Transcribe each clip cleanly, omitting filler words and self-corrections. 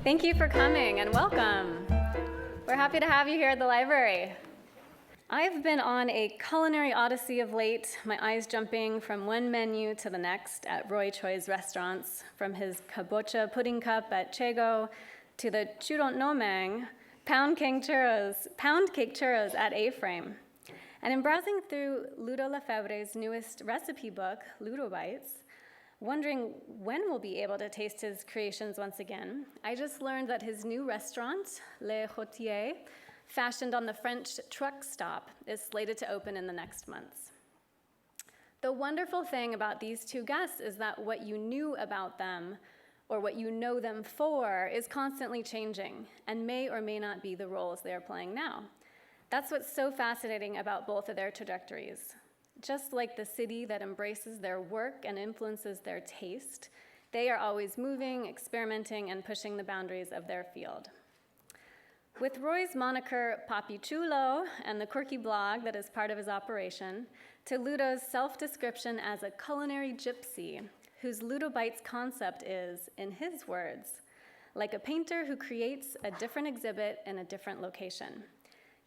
Thank you for coming and welcome. We're happy to have you here at the library. I've been on a culinary odyssey of late, my eyes jumping from one menu to the next at Roy Choi's restaurants, from his kabocha pudding cup at Chego to the churotnomeng, pound cake churros at A-Frame. And in browsing through Ludo Lefebvre's newest recipe book, LudoBites, wondering when we'll be able to taste his creations once again, I just learned that his new restaurant, Le Rotier, fashioned on the French truck stop, is slated to open in the next months. The wonderful thing about these two guests is that what you knew about them, or what you know them for, is constantly changing and may or may not be the roles they are playing now. That's what's so fascinating about both of their trajectories. Just like the city that embraces their work and influences their taste, they are always moving, experimenting, and pushing the boundaries of their field. With Roy's moniker Papi Chulo and the quirky blog that is part of his operation, to Ludo's self-description as a culinary gypsy, whose LudoBites concept is, in his words, like a painter who creates a different exhibit in a different location.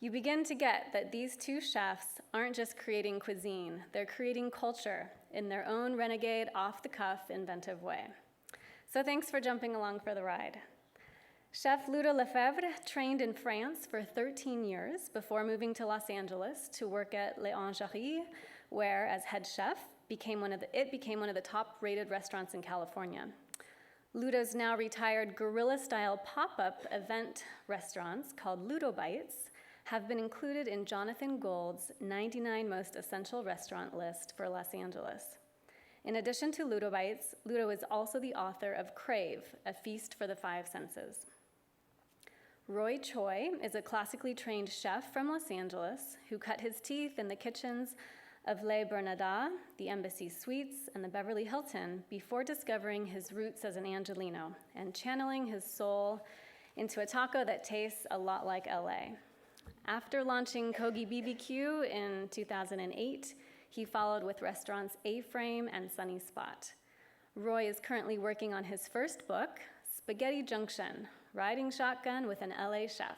You begin to get that these two chefs aren't just creating cuisine, they're creating culture in their own renegade, off-the-cuff, inventive way. So thanks for jumping along for the ride. Chef Ludo Lefebvre trained in France for 13 years before moving to Los Angeles to work at L'Orangerie, where, as head chef, it became one of the top-rated restaurants in California. Ludo's now retired guerrilla-style pop-up event restaurants called LudoBites have been included in Jonathan Gould's 99 Most Essential Restaurant list for Los Angeles. In addition to LudoBites, Ludo is also the author of Crave, A Feast for the Five Senses. Roy Choi is a classically trained chef from Los Angeles who cut his teeth in the kitchens of Le Bernardin, the Embassy Suites, and the Beverly Hilton before discovering his roots as an Angelino and channeling his soul into a taco that tastes a lot like LA. After launching Kogi BBQ in 2008, he followed with restaurants A-Frame and Sunny Spot. Roy is currently working on his first book, Spaghetti Junction, Riding Shotgun with an LA Chef,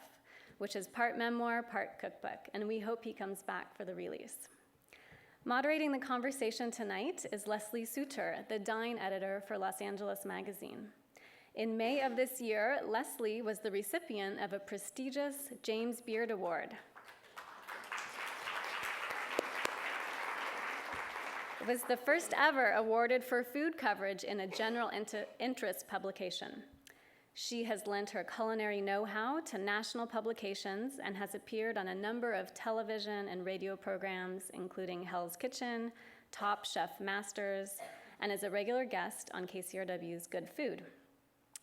which is part memoir, part cookbook, and we hope he comes back for the release. Moderating the conversation tonight is Lesley Suter, the dine editor for Los Angeles Magazine. In May of this year, Lesley was the recipient of a prestigious James Beard Award. It was the first ever awarded for food coverage in a general interest publication. She has lent her culinary know-how to national publications and has appeared on a number of television and radio programs, including Hell's Kitchen, Top Chef Masters, and is a regular guest on KCRW's Good Food.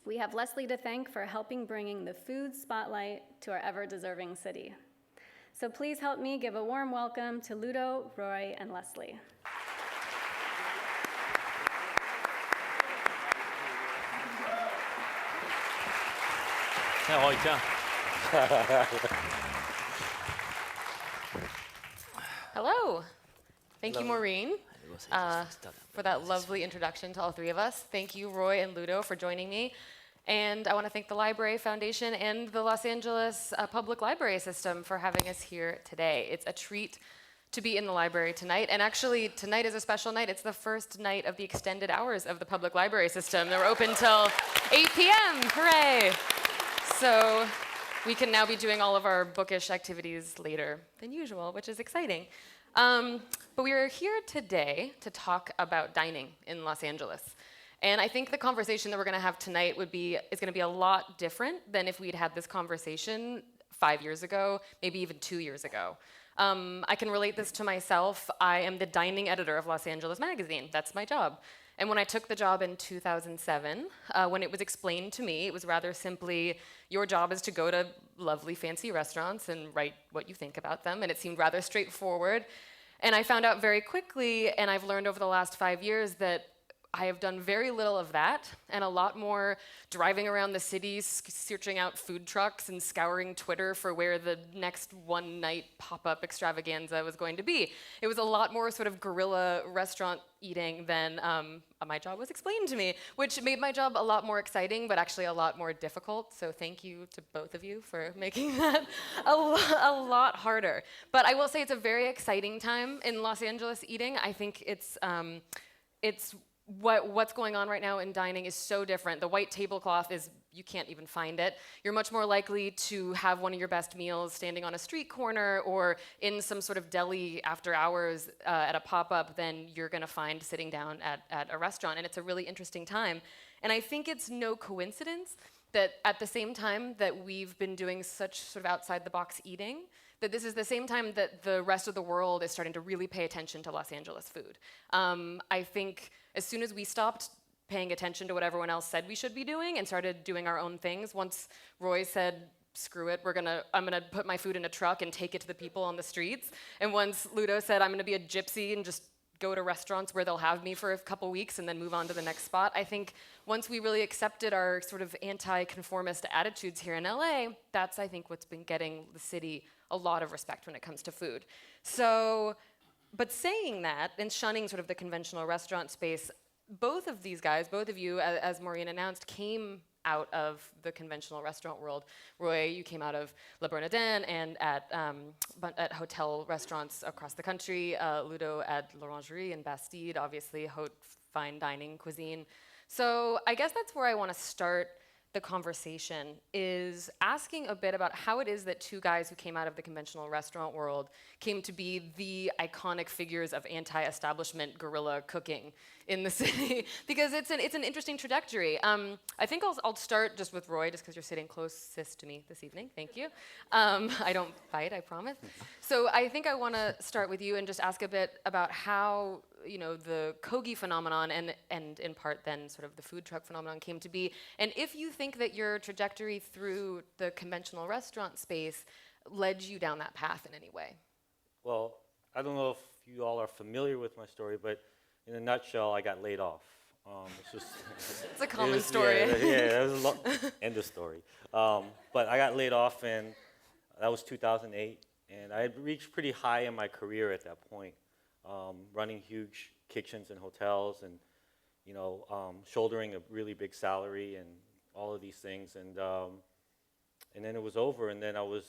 We have Lesley to thank for helping bringing the food spotlight to our ever-deserving city. So please help me give a warm welcome to Ludo, Roy, and Lesley. Hello. Thank you, Maureen, for that lovely introduction to all three of us. Thank you, Roy and Ludo, for joining me. And I want to thank the Library Foundation and the Los Angeles Public Library System for having us here today. It's a treat to be in the library tonight. And actually, tonight is a special night. It's the first night of the extended hours of the Public Library System. They're open till 8 p.m. Hooray! So we can now be doing all of our bookish activities later than usual, which is exciting. But we are here today to talk about dining in Los Angeles. And I think the conversation that we're going to have tonight is going to be a lot different than if we'd had this conversation 5 years ago, maybe even 2 years ago. I can relate this to myself. I am the dining editor of Los Angeles Magazine. That's my job. And when I took the job in 2007, when it was explained to me, it was rather simply, your job is to go to lovely fancy restaurants and write what you think about them. And it seemed rather straightforward. And I found out very quickly, and I've learned over the last 5 years, that I have done very little of that and a lot more driving around the city, searching out food trucks and scouring Twitter for where the next one-night pop-up extravaganza was going to be. It was a lot more sort of guerrilla restaurant eating than my job was explained to me, which made my job a lot more exciting, but actually a lot more difficult. So thank you to both of you for making that a lot harder. But I will say it's a very exciting time in Los Angeles eating. I think it's what's going on right now in dining is so different. The white tablecloth is, you can't even find it. You're much more likely to have one of your best meals standing on a street corner or in some sort of deli after hours at a pop-up than you're gonna find sitting down at a restaurant. And it's a really interesting time. And I think it's no coincidence that at the same time that we've been doing such sort of outside the box eating, that this is the same time that the rest of the world is starting to really pay attention to Los Angeles food. I think as soon as we stopped paying attention to what everyone else said we should be doing and started doing our own things, once Roy said, screw it, I'm gonna put my food in a truck and take it to the people on the streets, and once Ludo said, I'm gonna be a gypsy and just go to restaurants where they'll have me for a couple weeks and then move on to the next spot, I think once we really accepted our sort of anti-conformist attitudes here in LA, that's, I think, what's been getting the city a lot of respect when it comes to food. So, but saying that and shunning sort of the conventional restaurant space, both of these guys, both of you, as Maureen announced, came out of the conventional restaurant world. Roy, you came out of Le Bernardin and at hotel restaurants across the country. Ludo at L'Orangerie and Bastide, obviously haute fine dining cuisine. So I guess that's where I want to start the conversation, is asking a bit about how it is that two guys who came out of the conventional restaurant world came to be the iconic figures of anti-establishment guerrilla cooking in the city, because it's an interesting trajectory. I think I'll start just with Roy, just because you're sitting closest to me this evening. Thank you. I don't fight, I promise. So I think I want to start with you and just ask a bit about how the Kogi phenomenon and in part then sort of the food truck phenomenon came to be, and if you think that your trajectory through the conventional restaurant space led you down that path in any way. Well, I don't know if you all are familiar with my story, but in a nutshell, I got laid off. It's just it's a common story. Yeah, it was end of story. But I got laid off, and that was 2008, and I had reached pretty high in my career at that point. Running huge kitchens and hotels, and shouldering a really big salary and all of these things, and then it was over, and then I was,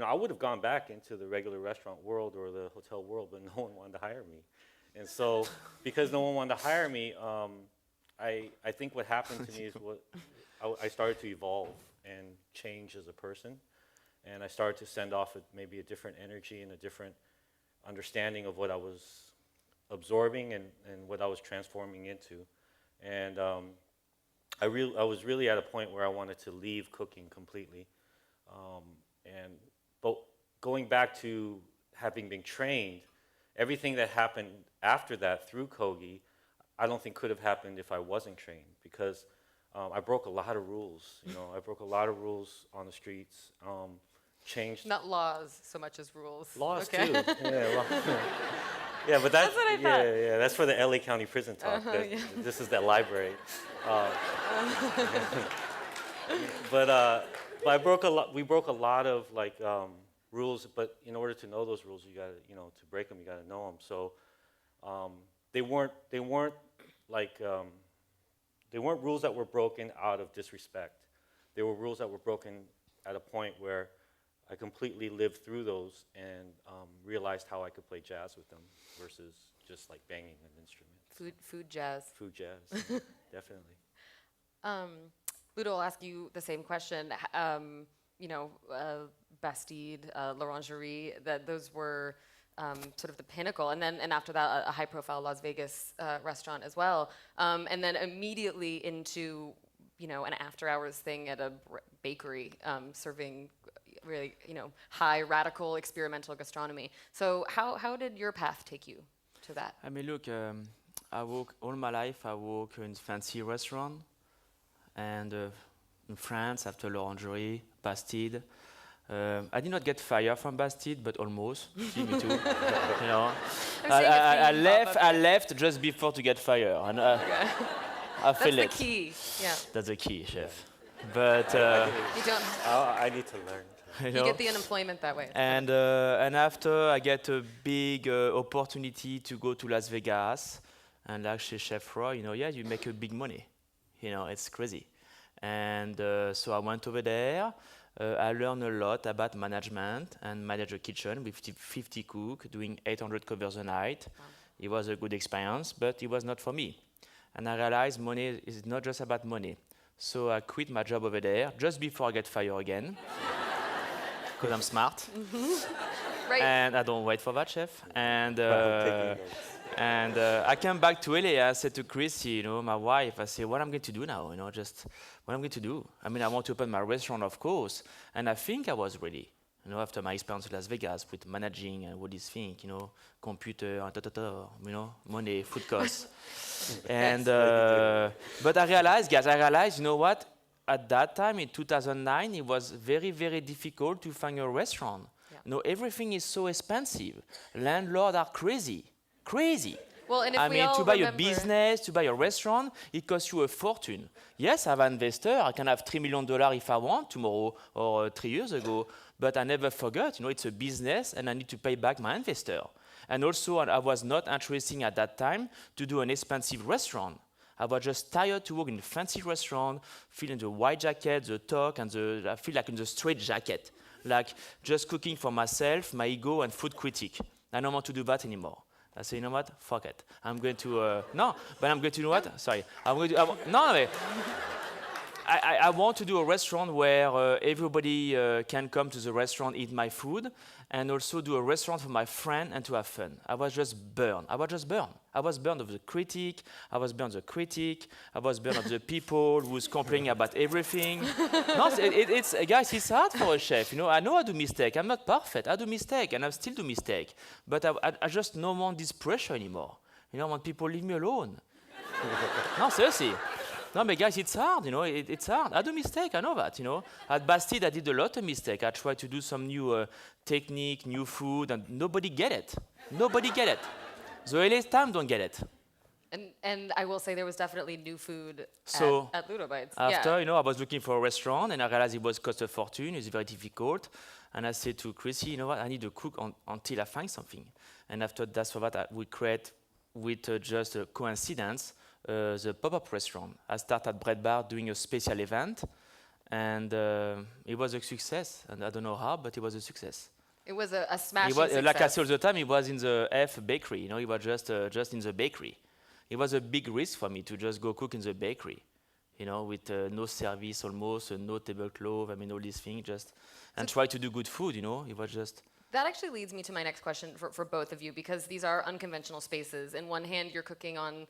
I would have gone back into the regular restaurant world or the hotel world, but no one wanted to hire me, and so because no one wanted to hire me, I think what happened to me is I started to evolve and change as a person, and I started to send off maybe a different energy and a different understanding of what I was absorbing and what I was transforming into. And I was really at a point where I wanted to leave cooking completely. But going back to having been trained, everything that happened after that through Kogi, I don't think could have happened if I wasn't trained, because I broke a lot of rules. I broke a lot of rules on the streets. Changed. Not laws so much as rules. Laws okay. too. Yeah, but that's what I thought. Yeah, that's for the LA County Prison talk. Yeah. This is that library. But we broke a lot of rules. But in order to know those rules, you got to to break them, you got to know them. So they weren't rules that were broken out of disrespect. They were rules that were broken at a point where I completely lived through those and realized how I could play jazz with them versus just banging an instrument. Food jazz. Food jazz, definitely. Ludo, I'll ask you the same question. Bastide, L'Orangerie, those were sort of the pinnacle, and after that, a high-profile Las Vegas restaurant as well, and then immediately into an after-hours thing at a bakery serving really, high, radical, experimental gastronomy. So how did your path take you to that? I mean, look, I work all my life. I work in fancy restaurant, and in France after L'Orangerie, Bastide, I did not get fired from Bastille, but almost. See, me too. You know, I'm seeing a theme pop up I here. left just before to get fired, and I That's feel the it. key. Yeah. That's the key, chef. But You don't. I need to learn. you You know, get the unemployment that way. and after I get a big opportunity to go to Las Vegas, and actually Chef Roy, yeah, you make a big money. It's crazy. And so I went over there. I learned a lot about management and manage a kitchen with 50 cooks doing 800 covers a night. Wow. It was a good experience, but it was not for me. And I realized money is not just about money. So I quit my job over there just before I get fired again, because I'm smart. Right. And I don't wait for that, chef. And Taking notes. and I came back to LA. I said to Chrissy, my wife, I said, what I'm going to do now? Just what I'm going to do. I mean, I want to open my restaurant, of course. And I think I was ready. After my experience in Las Vegas with managing and all these things, computer, money, food costs. And but I realized, guys, you know what? At that time in 2009, it was very, very difficult to find a restaurant. Yeah. Everything is so expensive. Landlords are crazy. Well, and if I we mean, all to buy a remember- business, to buy a restaurant, it costs you a fortune. Yes, I have an investor. I can have $3 million if I want tomorrow or 3 years ago. But I never forgot, it's a business and I need to pay back my investor. And also, I was not interested at that time to do an expensive restaurant. I was just tired to work in a fancy restaurant, feeling the white jacket, the talk, and I feel like in the straight jacket. Like just cooking for myself, my ego, and food critic. I don't want to do that anymore. I say, you know what? Fuck it. I'm going to, no, but I'm going to do what? Sorry. I'm going to, no, I want to do a restaurant where everybody can come to the restaurant, eat my food, and also do a restaurant for my friend and to have fun. I was burned. I was burned of the critic. I was burned of the critic. I was burned of the people who's complaining about everything. No, it's guys, it's hard for a chef. I know I do mistake. I'm not perfect. I do mistake, and I still do mistake. But I just don't want this pressure anymore. I want people leave me alone. No, seriously. No, but guys, it's hard, it's hard. I do mistake, I know that, At Bastille, I did a lot of mistake. I tried to do some new technique, new food, and nobody get it. Nobody get it. The LA time don't get it. And I will say there was definitely new food So at LudoBites. after, I was looking for a restaurant, and I realized it was cost a fortune. It's very difficult. And I said to Chrissy, you know what, I need to cook until I find something. And after that's for that, we create with just a coincidence, the pop-up restaurant. I started at Bread Bar doing a special event, and it was a success. And I don't know how, but it was a success. It was a smashing Like I success. say all the time, it was in the F bakery. It was just in the bakery. It was a big risk for me to just go cook in the bakery, with no service almost, no tablecloth. I mean, all these things, and try to do good food. It was just. That actually leads me to my next question for both of you, because these are unconventional spaces. In one hand, you're cooking on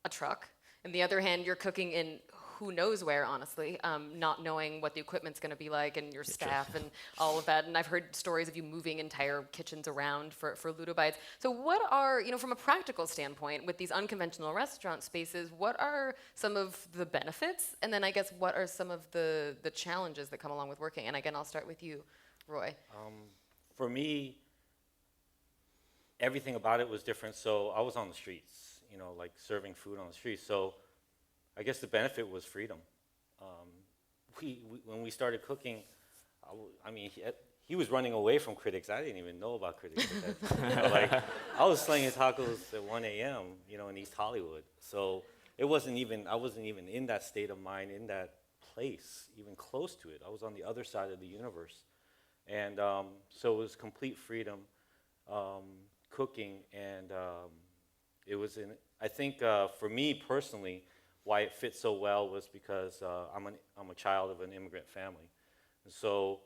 a truck. In the other hand, you're cooking in who knows where, honestly, not knowing what the equipment's going to be like and your staff and all of that. And I've heard stories of you moving entire kitchens around for LudoBites. So what are, from a practical standpoint, with these unconventional restaurant spaces, what are some of the benefits? And then I guess what are some of the challenges that come along with working? And again, I'll start with you, Roy. For me, everything about it was different. So I was on the streets, like serving food on the streets. So I guess the benefit was freedom. When we started cooking, he was running away from critics. I didn't even know about critics at that time. I was slinging tacos at 1 a.m., in East Hollywood. So I wasn't even in that state of mind, in that place, even close to it. I was on the other side of the universe. And so it was complete freedom, cooking, and it was I think for me personally, why it fit so well was because I'm a child of an immigrant family. And so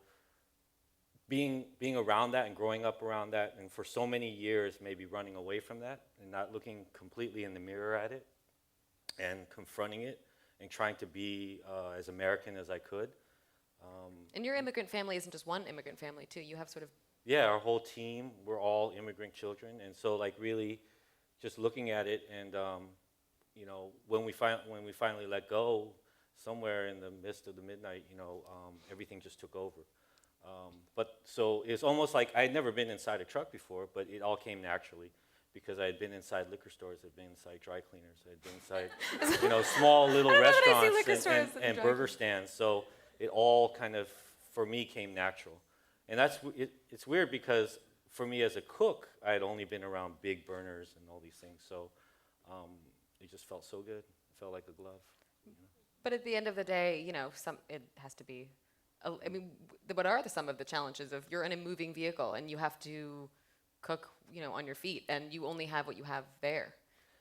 being around that and growing up around that, and for so many years maybe running away from that and not looking completely in the mirror at it and confronting it and trying to be as American as I could. And your immigrant family isn't just one immigrant family, too. You have sort of... Yeah, our whole team, we're all immigrant children. And so really just looking at it and, when we finally let go, somewhere in the midst of the midnight, everything just took over. But so it's almost like I had never been inside a truck before, but it all came naturally because I had been inside liquor stores, I'd been inside dry cleaners, I'd been inside, small little I see restaurants liquor stores and and dry burger cleaners. stands. So it all kind of, for me, came natural. And it's weird because for me as a cook, I had only been around big burners and all these things. So it just felt so good. It felt like a glove. But at the end of the day, it has to be. What are some of the challenges of you're in a moving vehicle and you have to cook, on your feet, and you only have what you have there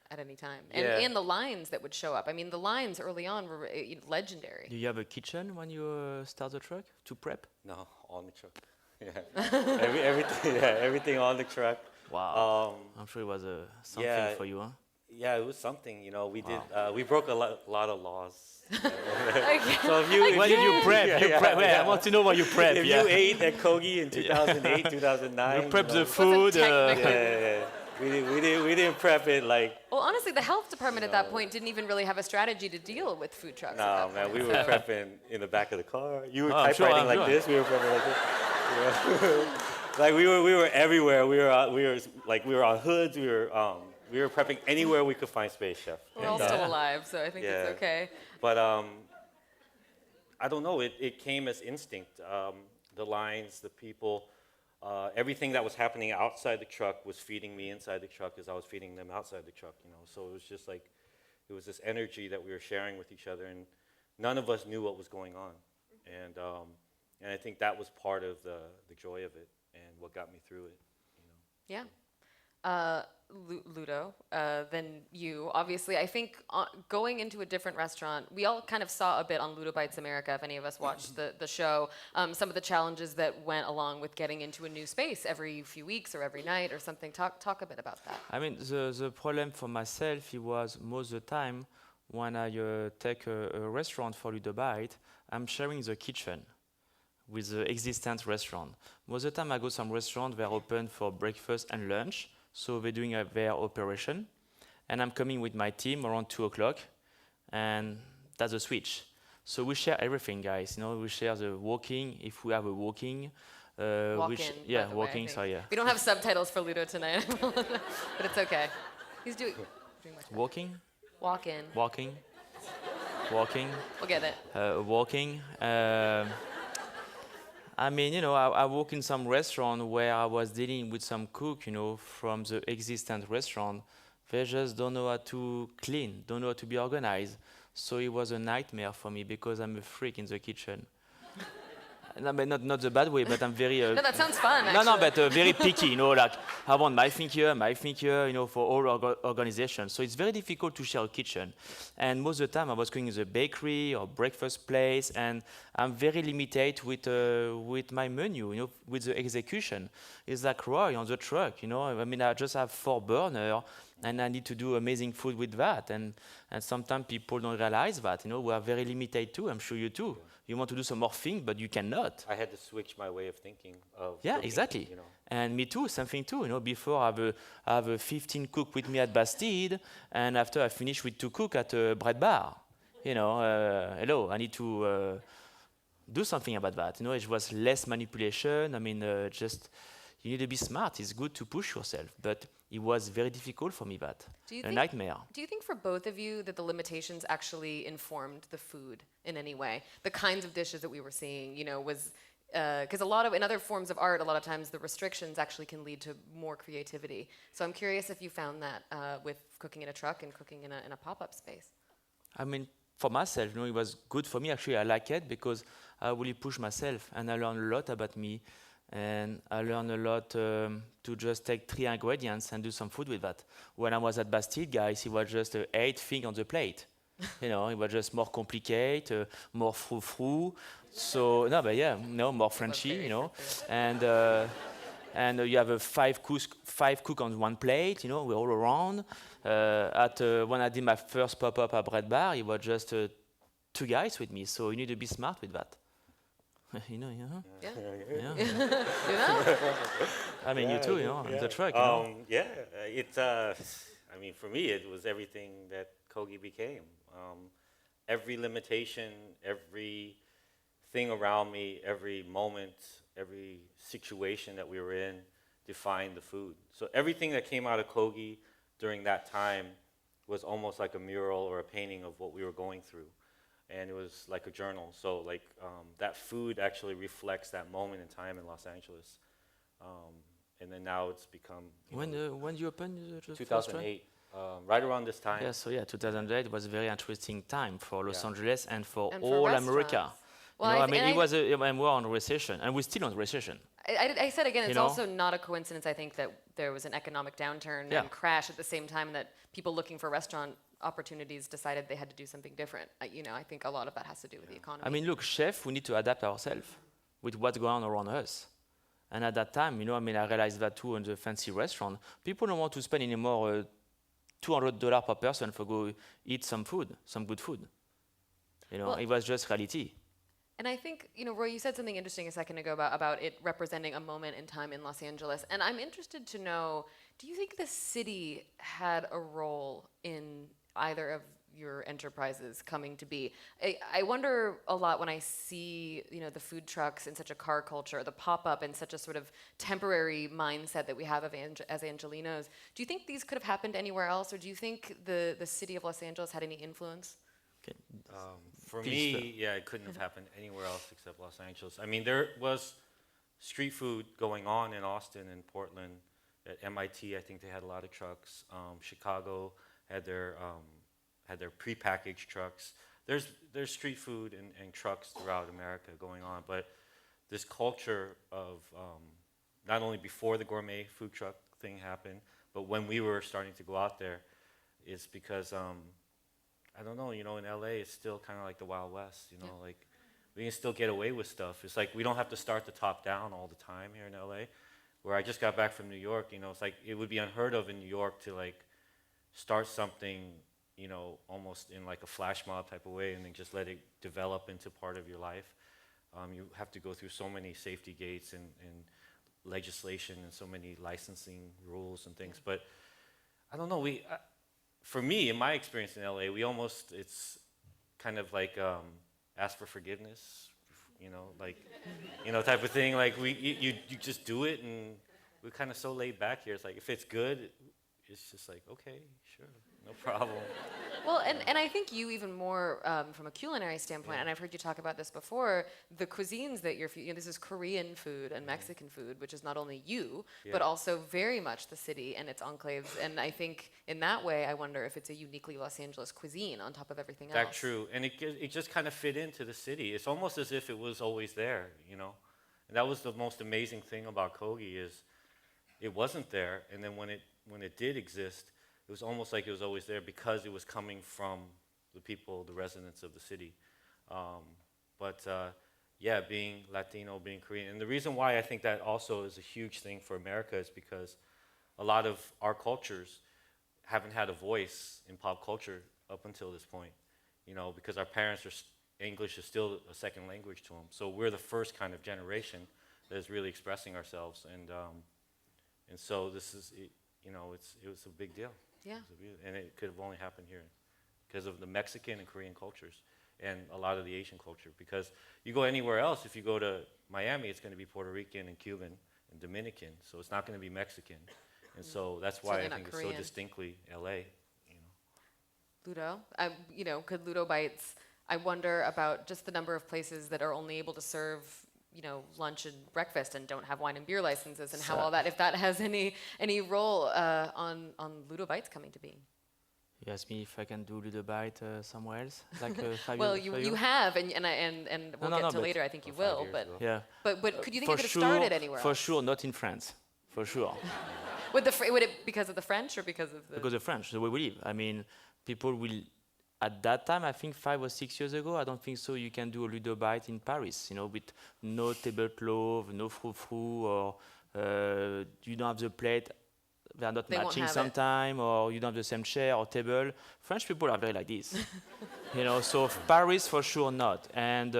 at any time, and the lines that would show up. I mean, the lines early on were legendary. Do you have a kitchen when you start the truck to prep? No, on the truck. Yeah, everything on the truck. Wow. I'm sure it was something yeah. for you, huh? Yeah, it was something. We did. We broke a lot of laws. Okay. So if What did you prep? Yeah. I want to know what you prep. If you ate at Kogi in 2008, 2009, You prep the What's a food. technical- We didn't prep it like. Well, honestly, the health department at that point didn't even really have a strategy to deal with food trucks. at Nah, that man, point. we were prepping in the back of the car. You were Oh, I'm sure, typewriting I'm like sure. this. We were prepping like this. Like we were everywhere. We were on hoods. We were prepping anywhere we could find space, chef. We're all still alive, so I think it's yeah. okay. But I don't know. It came as instinct. The lines, the people, everything that was happening outside the truck was feeding me inside the truck as I was feeding them outside the truck. So it was just like it was this energy that we were sharing with each other, and none of us knew what was going on. And I think that was part of the joy of it and what got me through it. Yeah. Ludo, then you, obviously, I think going into a different restaurant, we all kind of saw a bit on LudoBites America, if any of us watched the show, some of the challenges that went along with getting into a new space every few weeks or every night or something. Talk a bit about that. I mean, the problem for myself, it was most of the time when I take a restaurant for LudoBite, I'm sharing the kitchen with the existing restaurant. Most of the time I go some restaurant, they're open for breakfast and lunch, so they're doing their operation. And I'm coming with my team around 2 o'clock, and that's a switch. So we share everything, guys. We share the walking, if we have a walking. Walking, sorry, yeah. We don't have subtitles for Ludo tonight, but it's okay. He's doing much better. Walking? Walk-in. Walking. We'll get it. Walking. I mean, I work in some restaurant where I was dealing with some cook, from the existing restaurant. They just don't know how to clean, don't know how to be organized. So it was a nightmare for me because I'm a freak in the kitchen. No, but not the bad way, but I'm very... No, that sounds fun, actually. No, but very picky, like I want my thing here, for all organizations. So it's very difficult to share a kitchen. And most of the time I was going in the bakery or breakfast place, and I'm very limited with my menu, with the execution. It's like Roy on the truck, I mean, I just have 4 burners, and I need to do amazing food with that. And sometimes people don't realize that, we are very limited too, I'm sure you too. You want to do some more things, but you cannot. I had to switch my way of thinking of Yeah, cooking, exactly. And me too, something too. Before I have a 15 cook with me at Bastide, and after I finish with 2 cook at Bread Bar. Hello, I need to do something about that. It was less manipulation. I mean, just you need to be smart. It's good to push yourself, but it was very difficult for me. Nightmare. Do you think for both of you that the limitations actually informed the food in any way? The kinds of dishes that we were seeing, was because in other forms of art, a lot of times the restrictions actually can lead to more creativity. So I'm curious if you found that with cooking in a truck and cooking in a pop-up space. I mean, for myself, it was good for me. Actually, I like it because I really push myself, and I learned a lot about me. And I learned a lot to just take 3 ingredients and do some food with that. When I was at Bastide, guys, it was just 8 things on the plate. It was just more complicated, more frou-frou. So, more Frenchy, And you have 5 cook on one plate, we're all around. When I did my first pop-up at Bread Bar, it was just 2 guys with me. So you need to be smart with that. Yeah. I mean, you too, in the truck. I mean, for me, it was everything that Kogi became. Every limitation, every thing around me, every moment every situation that we were in defined the food. So everything that came out of Kogi during that time was almost like a mural or a painting of what we were going through. And it was like a journal. So like that food actually reflects that moment in time in Los Angeles. And then now it's become When you opened the first 2008, right around this time. Yeah, so yeah, 2008 was a very interesting time for Los Yeah. Angeles and for And for all restaurants. America. Well, you know, I I mean, and it was and we're on recession, and we're still on recession. I said again, You it's know? also not a coincidence, I think, that there was an economic downturn Yeah. and crash at the same time that people looking for restaurant opportunities decided they had to do something different. I think a lot of that has to do with the economy. I mean, look, chef, we need to adapt ourselves with what's going on around us. And at that time, I realized that too in the fancy restaurant. People don't want to spend anymore $200 per person for go eat some food, some good food. Well, It was just reality. And I think, Roy, you said something interesting a second ago about it representing a moment in time in Los Angeles. And I'm interested to know, do you think the city had a role in either of your enterprises coming to be? I wonder a lot when I see, the food trucks in such a car culture, the pop-up in such a sort of temporary mindset that we have as Angelinos. Do you think these could have happened anywhere else? Or do you think the city of Los Angeles had any influence? Okay. For Please, me, yeah, it couldn't have happened anywhere else except Los Angeles. I mean, there was street food going on in Austin and Portland. At MIT, I think they had a lot of trucks. Chicago had their prepackaged trucks. There's street food and trucks throughout America going on, but this culture of not only before the gourmet food truck thing happened, but when we were starting to go out there, is because I don't know, in LA, it's still kind of like the Wild West, like we can still get away with stuff. It's like we don't have to start the top down all the time here in LA. Where I just got back from New York, it's like it would be unheard of in New York to like start something, almost in like a flash mob type of way and then just let it develop into part of your life. You have to go through so many safety gates and legislation and so many licensing rules and things. But I don't know, for me, in my experience in LA, it's kind of like ask for forgiveness, type of thing. Like you just do it, and we're kind of so laid back here. It's like if it's good, it's just like okay, sure, no problem. Well, and I think you even more from a culinary standpoint, and I've heard you talk about this before, the cuisines that this is Korean food and Mexican food, which is not only you, but also very much the city and its enclaves. And I think in that way, I wonder if it's a uniquely Los Angeles cuisine on top of everything else. That's true, and it just kind of fit into the city. It's almost as if it was always there, And that was the most amazing thing about Kogi is it wasn't there, and then when it did exist, it was almost like it was always there because it was coming from the people, the residents of the city. Being Latino, being Korean. And the reason why I think that also is a huge thing for America is because a lot of our cultures haven't had a voice in pop culture up until this point, because our parents English is still a second language to them. So we're the first kind of generation that is really expressing ourselves. And so this is, it was a big deal. Yeah. And it could have only happened here because of the Mexican and Korean cultures and a lot of the Asian culture. Because you go anywhere else, if you go to Miami, it's going to be Puerto Rican and Cuban and Dominican. So it's not going to be Mexican. And so that's why I think it's so distinctly LA. Ludo, could LudoBites, I wonder about just the number of places that are only able to serve lunch and breakfast and don't have wine and beer licenses, and how all that, if that has any role on LudoBites coming to being. You asked me if I can do LudoBite somewhere else, like 5 Well, years. you have, and we'll get to later. I think you will, but ago. but could you think it could have started anywhere For else? sure, not in France. For sure. Would it because of the French or because of the? Because of French, the way we live. I mean, people will. At that time, I think 5 or 6 years ago, I don't think so. You can do a LudoBite in Paris, with no tablecloth, no frou-frou, or you don't have the plate. They are not matching sometime, or you don't have the same chair or table. French people are very like this, So Paris for sure not. And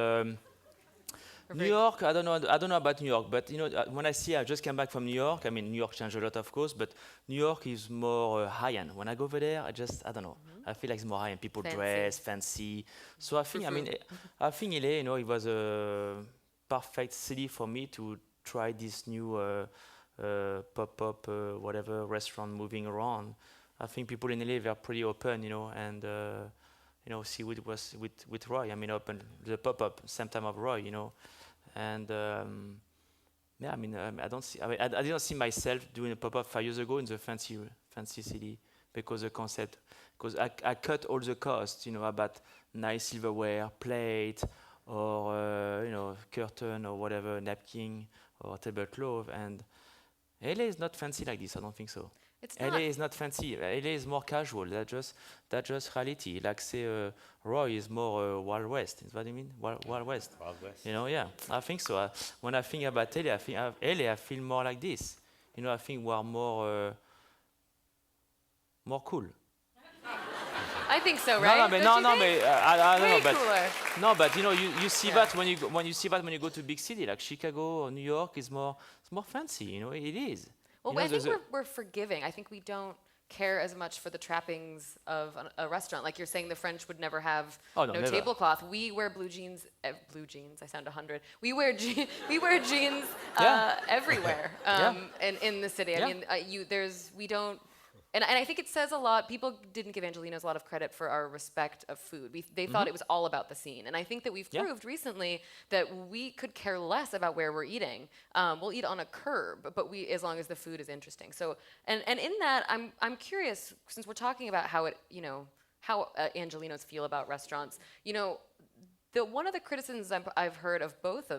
New York, I don't know about New York, but when I just came back from New York. I mean, New York changed a lot, of course, but New York is more high-end. When I go over there, I don't know. I feel like it's more high-end. People dress fancy. So I think, I think LA, it was perfect city for me to try this new pop-up, whatever restaurant moving around. I think people in LA are pretty open, and see what it was with Roy. I mean, open the pop-up same time of Roy, and yeah, I mean, I didn't see myself doing a pop-up 5 years ago in the fancy city because the concept, because I cut all the costs, about nice silverware, plate, or curtain or whatever, napkin or tablecloth, and LA is not fancy like this. I don't think so. It's LA not. is not fancy. LA is more casual. That's just reality. Like say, Roy is more Wild West. Is what I mean? Wild West. Wild West. Yeah, I think so. When I think about LA, I feel more like this. I think we are more cool. I think so, No, right? no, but Don't no, you think? but I don't Way know, but cooler. no, but you see that when you go to big city like Chicago or New York, it's more fancy. It is. Well, I think we're forgiving. I think we don't care as much for the trappings of a restaurant. Like you're saying, the French would never have Oh, no, never. tablecloth. We wear blue jeans. Blue jeans. I sound 100. We wear jeans Yeah. everywhere. Yeah. In the city. Yeah. I mean, we don't. And I think it says a lot. People didn't give Angelenos a lot of credit for our respect of food. They thought it was all about the scene. And I think that we've Yeah. proved recently that we could care less about where we're eating. We'll eat on a curb, but as long as the food is interesting. So, and in that, I'm curious, since we're talking about how how Angelenos feel about restaurants. One of the criticisms I've heard of both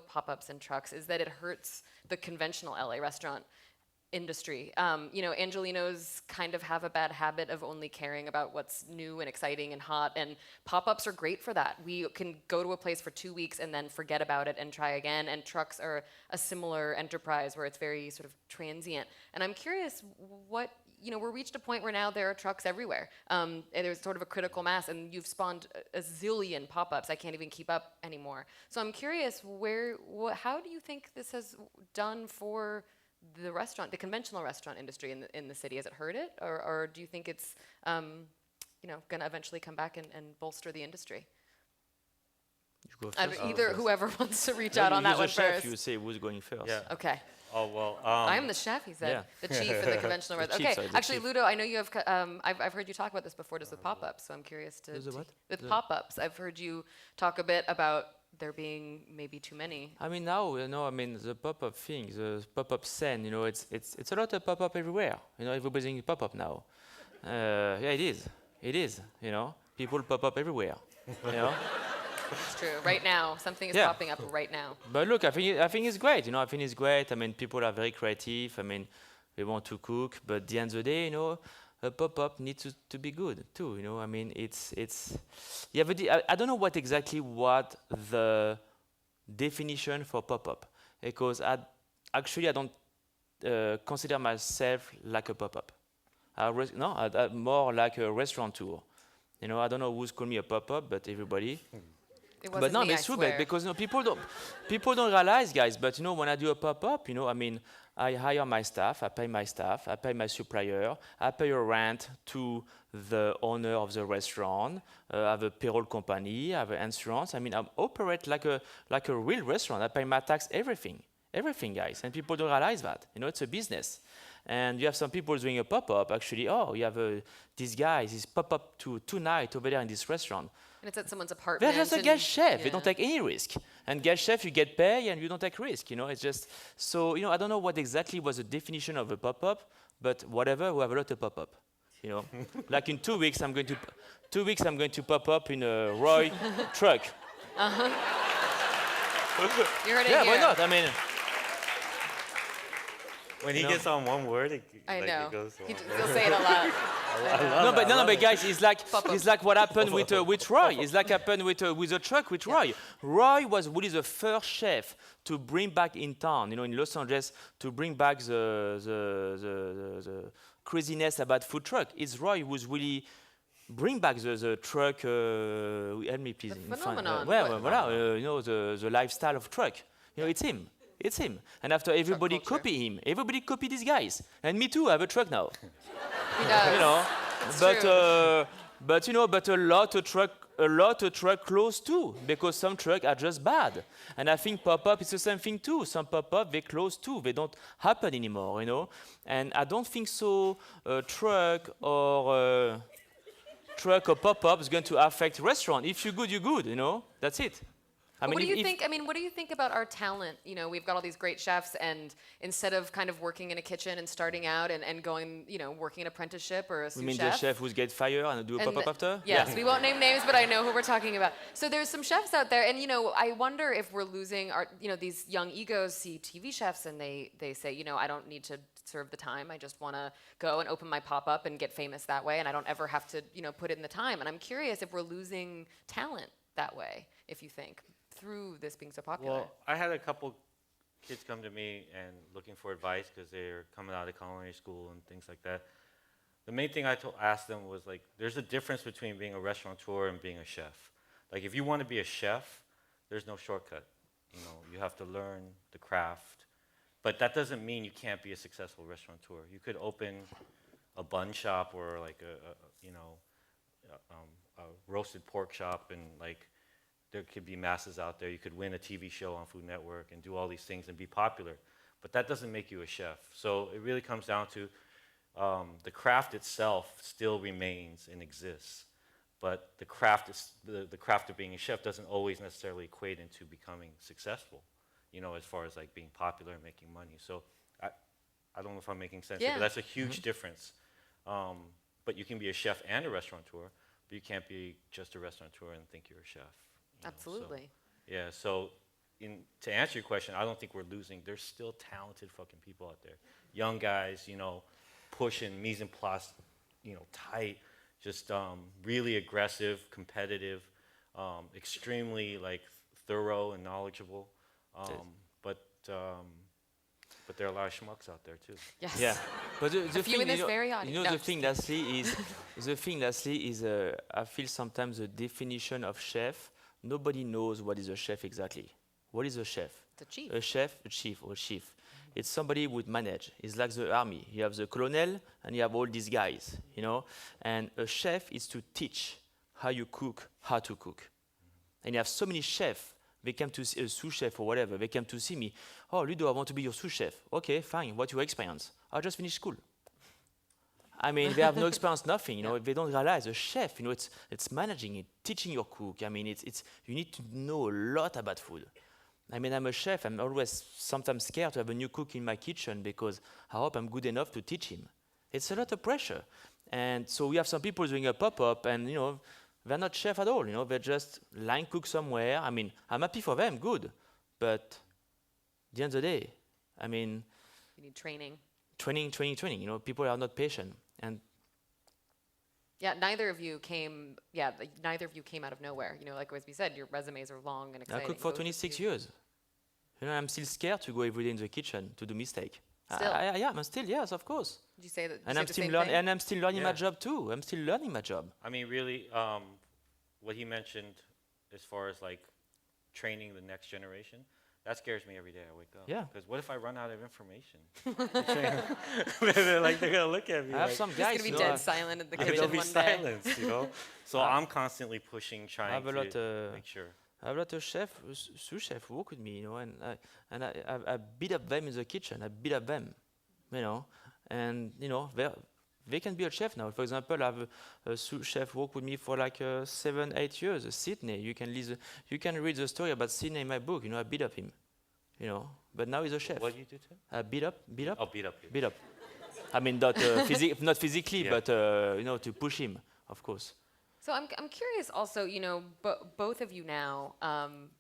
pop-ups and trucks is that it hurts the conventional LA restaurant industry. Angelenos kind of have a bad habit of only caring about what's new and exciting and hot, and pop-ups are great for that. We can go to a place for 2 weeks and then forget about it and try again, and trucks are a similar enterprise where it's very sort of transient. And I'm curious we're reached a point where now there are trucks everywhere. And there's sort of a critical mass, and you've spawned a zillion pop-ups. I can't even keep up anymore. So I'm curious, how do you think this has done for the conventional restaurant industry in the city? Has it hurt it, or do you think it's going to eventually come back and bolster the industry? You go first. Either whoever wants to reach No, out on that you're one the chef, first. You say who's going first. Yeah. Okay. Oh well. I'm the chef, he said. Yeah. The chief in the conventional The restaurant. chief, Okay, sorry, the actually, chief. Ludo, I know you have. I've heard you talk about this before, just with pop-ups. So I'm curious to. With the what? With The- pop-ups, I've heard you talk a bit about there being maybe too many. I mean now, the pop-up thing, the pop-up scene, it's a lot of pop-up everywhere. Everybody's doing pop-up now. Yeah, it is. People pop up everywhere. It's true. Right now, something is Yeah. popping up right now. But look, I think it's great. I think it's great. I mean, people are very creative. I mean, they want to cook, but at the end of the day, a pop-up needs to be good too. I mean, it's. Yeah, but I don't know what the definition for pop-up, because I don't consider myself like a pop-up. I'm more like a restaurateur. I don't know who's called me a pop-up, but everybody. It But wasn't no, me, it's I true, swear. because people don't realize, guys. But when I do a pop-up, I mean, I hire my staff, I pay my staff, I pay my supplier, I pay a rent to the owner of the restaurant. I have a payroll company, I have an insurance. I mean, I operate like a real restaurant. I pay my tax, everything, guys. And people don't realize that. It's a business. And you have some people doing a pop-up. Actually, you have this guy, this pop-up tonight over there in this restaurant. And it's at someone's apartment. They're just a and- guest chef. They yeah. don't take any risk. And guest chef, you get paid and you don't take risk. It's just so. I don't know what exactly was the definition of a pop-up, but whatever, we have a lot of pop-up. Like in 2 weeks, I'm going to pop up in a Roy truck. You heard it Yeah, here. why not? I mean, When he gets on one word, it know. goes on. He'll say it a lot. but guys, it's like what happened with Roy. It's like happened with a truck with Roy. Roy was really the first chef to bring back in town, in Los Angeles, to bring back the craziness about food truck. It's Roy who's really bring back the truck. Help me, please. The phenomenon. The lifestyle of truck. It's him. It's him. And after everybody culture. copy him, everybody copy these guys. And me too, I have a truck now. He does. But true. but a lot of truck a lot of truck close too, because some trucks are just bad. And I think pop-up is the same thing too. Some pop-up, they close too. They don't happen anymore, you know. And I don't think so truck or pop-up is going to affect restaurant. If you're good, you're good, you know. That's it. What do you think? I mean, what do you think about our talent? You know, we've got all these great chefs, and instead of kind of working in a kitchen and starting out and going, you know, working an apprenticeship or a sous You mean chef. the chef who's get fired and do a pop-up after? Yes, we won't name names, but I know who we're talking about. So there's some chefs out there, and you know, I wonder if we're losing our, you know, these young egos see TV chefs and they say, you know, I don't need to serve the time. I just want to go and open my pop-up and get famous that way, and I don't ever have to, you know, put in the time. And I'm curious if we're losing talent that way, if you think, through this being so popular. Well, I had a couple kids come to me and looking for advice because they're coming out of culinary school and things like that. The main thing I asked them was like, there's a difference between being a restaurateur and being a chef. Like if you want to be a chef, there's no shortcut. You know, you have to learn the craft. But that doesn't mean you can't be a successful restaurateur. You could open a bun shop or like a roasted pork shop, and like there could be masses out there. You could win a TV show on Food Network and do all these things and be popular. But that doesn't make you a chef. So it really comes down to the craft itself still remains and exists. But the craft of being a chef doesn't always necessarily equate into becoming successful, you know, as far as like being popular and making money. So I don't know if I'm making sense here, but that's a huge difference. But you can be a chef and a restaurateur, but you can't be just a restaurateur and think you're a chef. Absolutely. So, yeah, so to answer your question, I don't think we're losing. There's still talented fucking people out there. Young guys, you know, pushing mise en place, you know, tight, just really aggressive, competitive, extremely like thorough and knowledgeable. But there are a lot of schmucks out there too. Yes. Yeah, but the few in this very audience. you know, No, the thing, Lesley, is I feel sometimes the definition of chef. Nobody knows what is a chef exactly. What is a chef? The chief. A chef, a chief, or chief. It's somebody who would manage. It's like the army. You have the colonel, and you have all these guys, you know. And a chef is to teach how you cook, how to cook. And you have so many chefs. They come to see a sous chef or whatever. They come to see me. Oh, Ludo, I want to be your sous chef. Okay, fine. What's your experience? I just finished school. I mean, they have no experience, nothing. You know, they don't realize a chef. You know, it's managing it, teaching your cook. I mean, it's you need to know a lot about food. I mean, I'm a chef. I'm always sometimes scared to have a new cook in my kitchen because I hope I'm good enough to teach him. It's a lot of pressure, and so we have some people doing a pop-up, and you know, they're not chef at all. You know, they're just line cook somewhere. I mean, I'm happy for them, good, but at the end of the day, I mean, You need training. Training. You know, people are not patient, and Yeah, neither of you came out of nowhere. You know, like as we said, your resumes are long and exciting. I cooked for Both of 26 you. years. You know, I'm still scared to go every day in the kitchen to do mistake. Still? I'm still, yes, of course. Did you say that? And I'm still learning my job too. I'm still learning my job. I mean, really, what he mentioned as far as like training the next generation, that scares me every day I wake up. Yeah. Because what if I run out of information? They're gonna look at me. I have like, some It's guys. gonna be you know, dead silent in the and kitchen there'll be one day. silence, you know. So I'm constantly pushing, trying to make sure. I have a lot of sous chef who work with me, you know, and I beat up them in the kitchen. I beat up them, you know, and you know they can be a chef now. For example, I have a sous chef work with me for like 7-8 years. Sydney, you can read the story about Sydney in my book. You know, I beat up him, you know, but now he's a chef. What do you do to him? I beat up. Oh, beat up. Beat up. I mean, not not physically, Yeah. but you know, to push him, of course. So I'm curious also, you know, both of you now,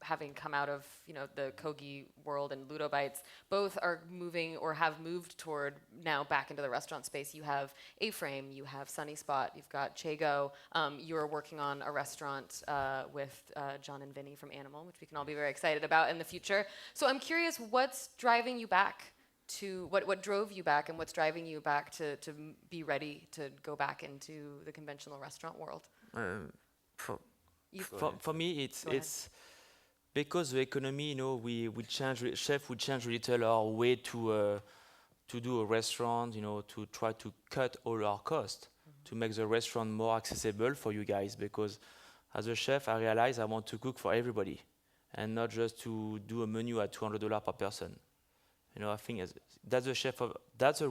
having come out of, you know, the Kogi world and LudoBites, both are moving or have moved toward now back into the restaurant space. You have A-Frame, you have Sunny Spot, you've got Choi. You're working on a restaurant with John and Vinny from Animal, which we can all be very excited about in the future. So I'm curious, what's driving you back to, what drove you back and what's driving you back to be ready to go back into the conventional restaurant world? For me, it's because the economy. You know, we change. Chef would change a little our way to do a restaurant. You know, to try to cut all our costs to make the restaurant more accessible for you guys. Because as a chef, I realized I want to cook for everybody and not just to do a menu at $200 per person. You know, I think that's a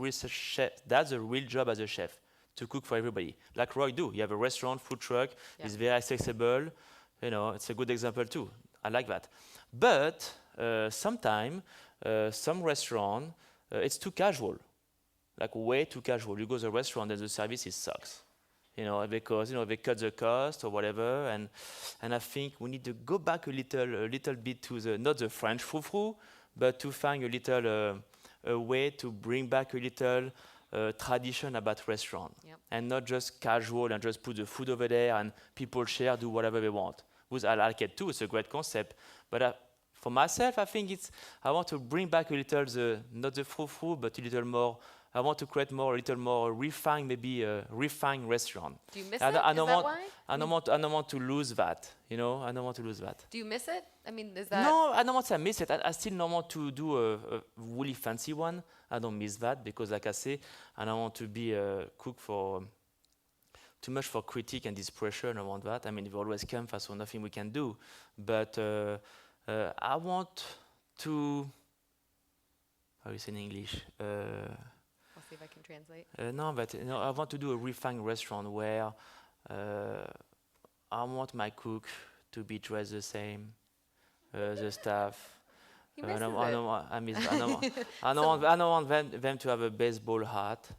real job as a chef, to cook for everybody. Like Roy do. You have a restaurant, food truck, it's very accessible. You know, it's a good example too. I like that. But sometimes some restaurant, it's too casual, like way too casual. You go to a restaurant and the service sucks. You know, because they cut the cost or whatever, and I think we need to go back a little bit to not the French frou-frou, but to find a little a way to bring back a little tradition about restaurant, and not just casual and just put the food over there and people share, do whatever they want. Which I like it too. It's a great concept, but for myself, I think I want to bring back a little not the frou-frou, but a little more. I want to create a little more refined, maybe a refined restaurant. Do you miss it? Is that why? I don't want to lose that. You know, I don't want to lose that. Do you miss it? I mean, is that? No, I don't want to miss it. I still don't want to do a really fancy one. I don't miss that because, like I say, I don't want to be a cook for too much for critique and this pressure. I don't want that. I mean, we always come fast, so nothing we can do. But I want to. How do you say in English? I'll see if I can translate. No, but I want to do a refined restaurant where I want my cook to be dressed the same, the staff. I don't want them to have a baseball hat.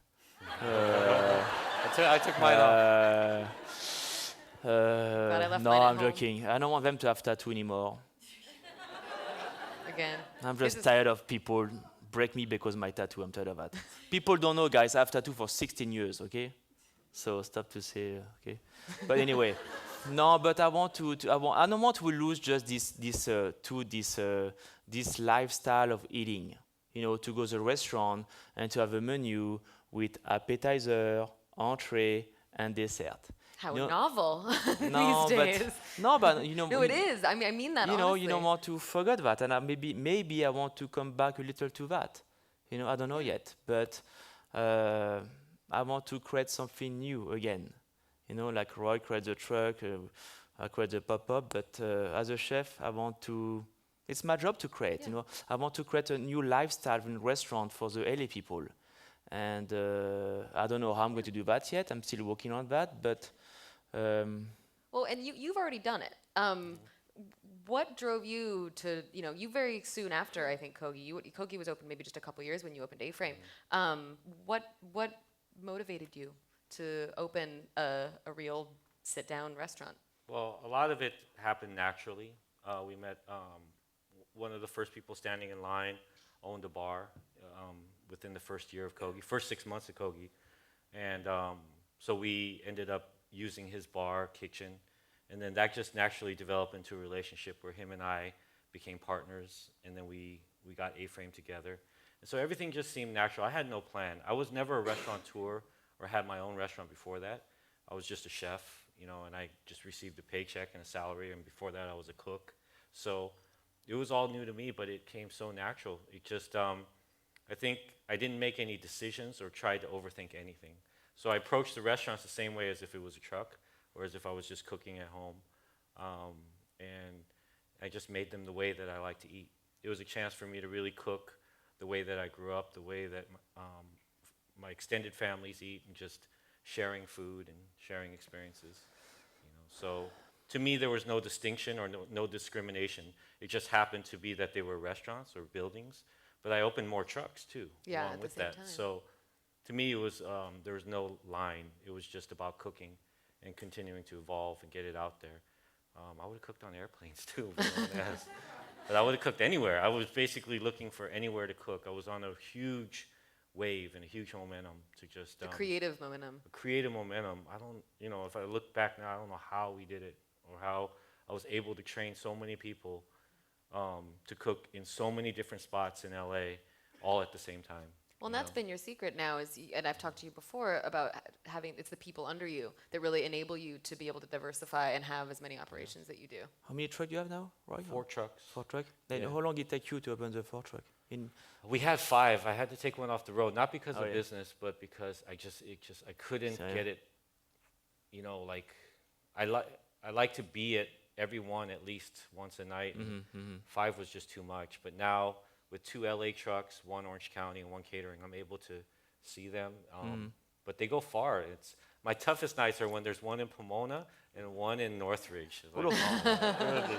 I took mine off. No, I'm joking. I don't want them to have tattoo anymore. Again. I'm just tired of people break me because my tattoo. I'm tired of that. People don't know, guys. I have tattoo for 16 years. Okay, so stop to say okay. But anyway, no. But I don't want to lose just this lifestyle of eating. You know, to go to a restaurant and to have a menu with appetizer, entree, and dessert. How novel no, these days. But you know. No, it is. I mean that. You don't want to forget that, and maybe I want to come back a little to that. You know, I don't know yet, but I want to create something new again. You know, like Roy created the truck, I create the pop-up, but as a chef, I want to. It's my job to create. You know, I want to create a new lifestyle in restaurant for the LA people, and I don't know how I'm going to do that yet. I'm still working on that, but. Well, and you've already done it. What drove you to, you very soon after, I think, Kogi was open maybe just a couple years when you opened A-Frame. What motivated you to open a real sit-down restaurant? Well, a lot of it happened naturally. We met one of the first people standing in line, owned a bar within the first year of Kogi, first 6 months of Kogi. And so we ended up using his bar, kitchen, and then that just naturally developed into a relationship where him and I became partners, and then we got A-Frame together. And so everything just seemed natural. I had no plan. I was never a restaurateur or had my own restaurant before that. I was just a chef, and I just received a paycheck and a salary, and before that I was a cook. So it was all new to me, but it came so natural. It just, I think I didn't make any decisions or try to overthink anything. So I approached the restaurants the same way as if it was a truck or as if I was just cooking at home. And I just made them the way that I like to eat. It was a chance for me to really cook the way that I grew up, the way that my extended families eat, and just sharing food and sharing experiences. So to me, there was no distinction or no discrimination. It just happened to be that they were restaurants or buildings. But I opened more trucks too, along with that. So to me, it was there was no line. It was just about cooking and continuing to evolve and get it out there. I would have cooked on airplanes too, but I would have cooked anywhere. I was basically looking for anywhere to cook. I was on a huge wave and a huge momentum to just a creative momentum. A creative momentum. I don't, if I look back now, I don't know how we did it or how I was able to train so many people to cook in so many different spots in LA, all at the same time. Well, and that's been your secret now, and I've talked to you before about it's the people under you that really enable you to be able to diversify and have as many operations that you do. How many trucks do you have now, Roy? 4 trucks. 4 trucks? Then how long did it take you to open the 4 truck? We had 5. I had to take one off the road, not because of business, but because I couldn't get it. I like to be at every one at least once a night. And 5 was just too much. But now with 2 LA trucks, 1 Orange County, and 1 catering, I'm able to see them. But they go far. It's my toughest nights are when there's 1 in Pomona and 1 in Northridge. It's like,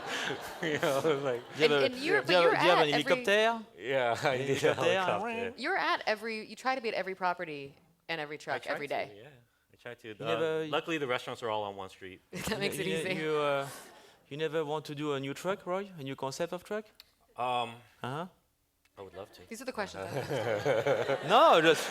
you know, like, And you're do you have at an every, helicopter? yeah, I need a helicopter. you're at every, you try to be at every property and every I truck try every to, day. yeah, I try to. never- Luckily, the restaurants are all on one street. That makes it easy. You never want to do a new truck, Roy? A new concept of truck? Um, Uh-huh. I would love to. These are the questions. I have. No, just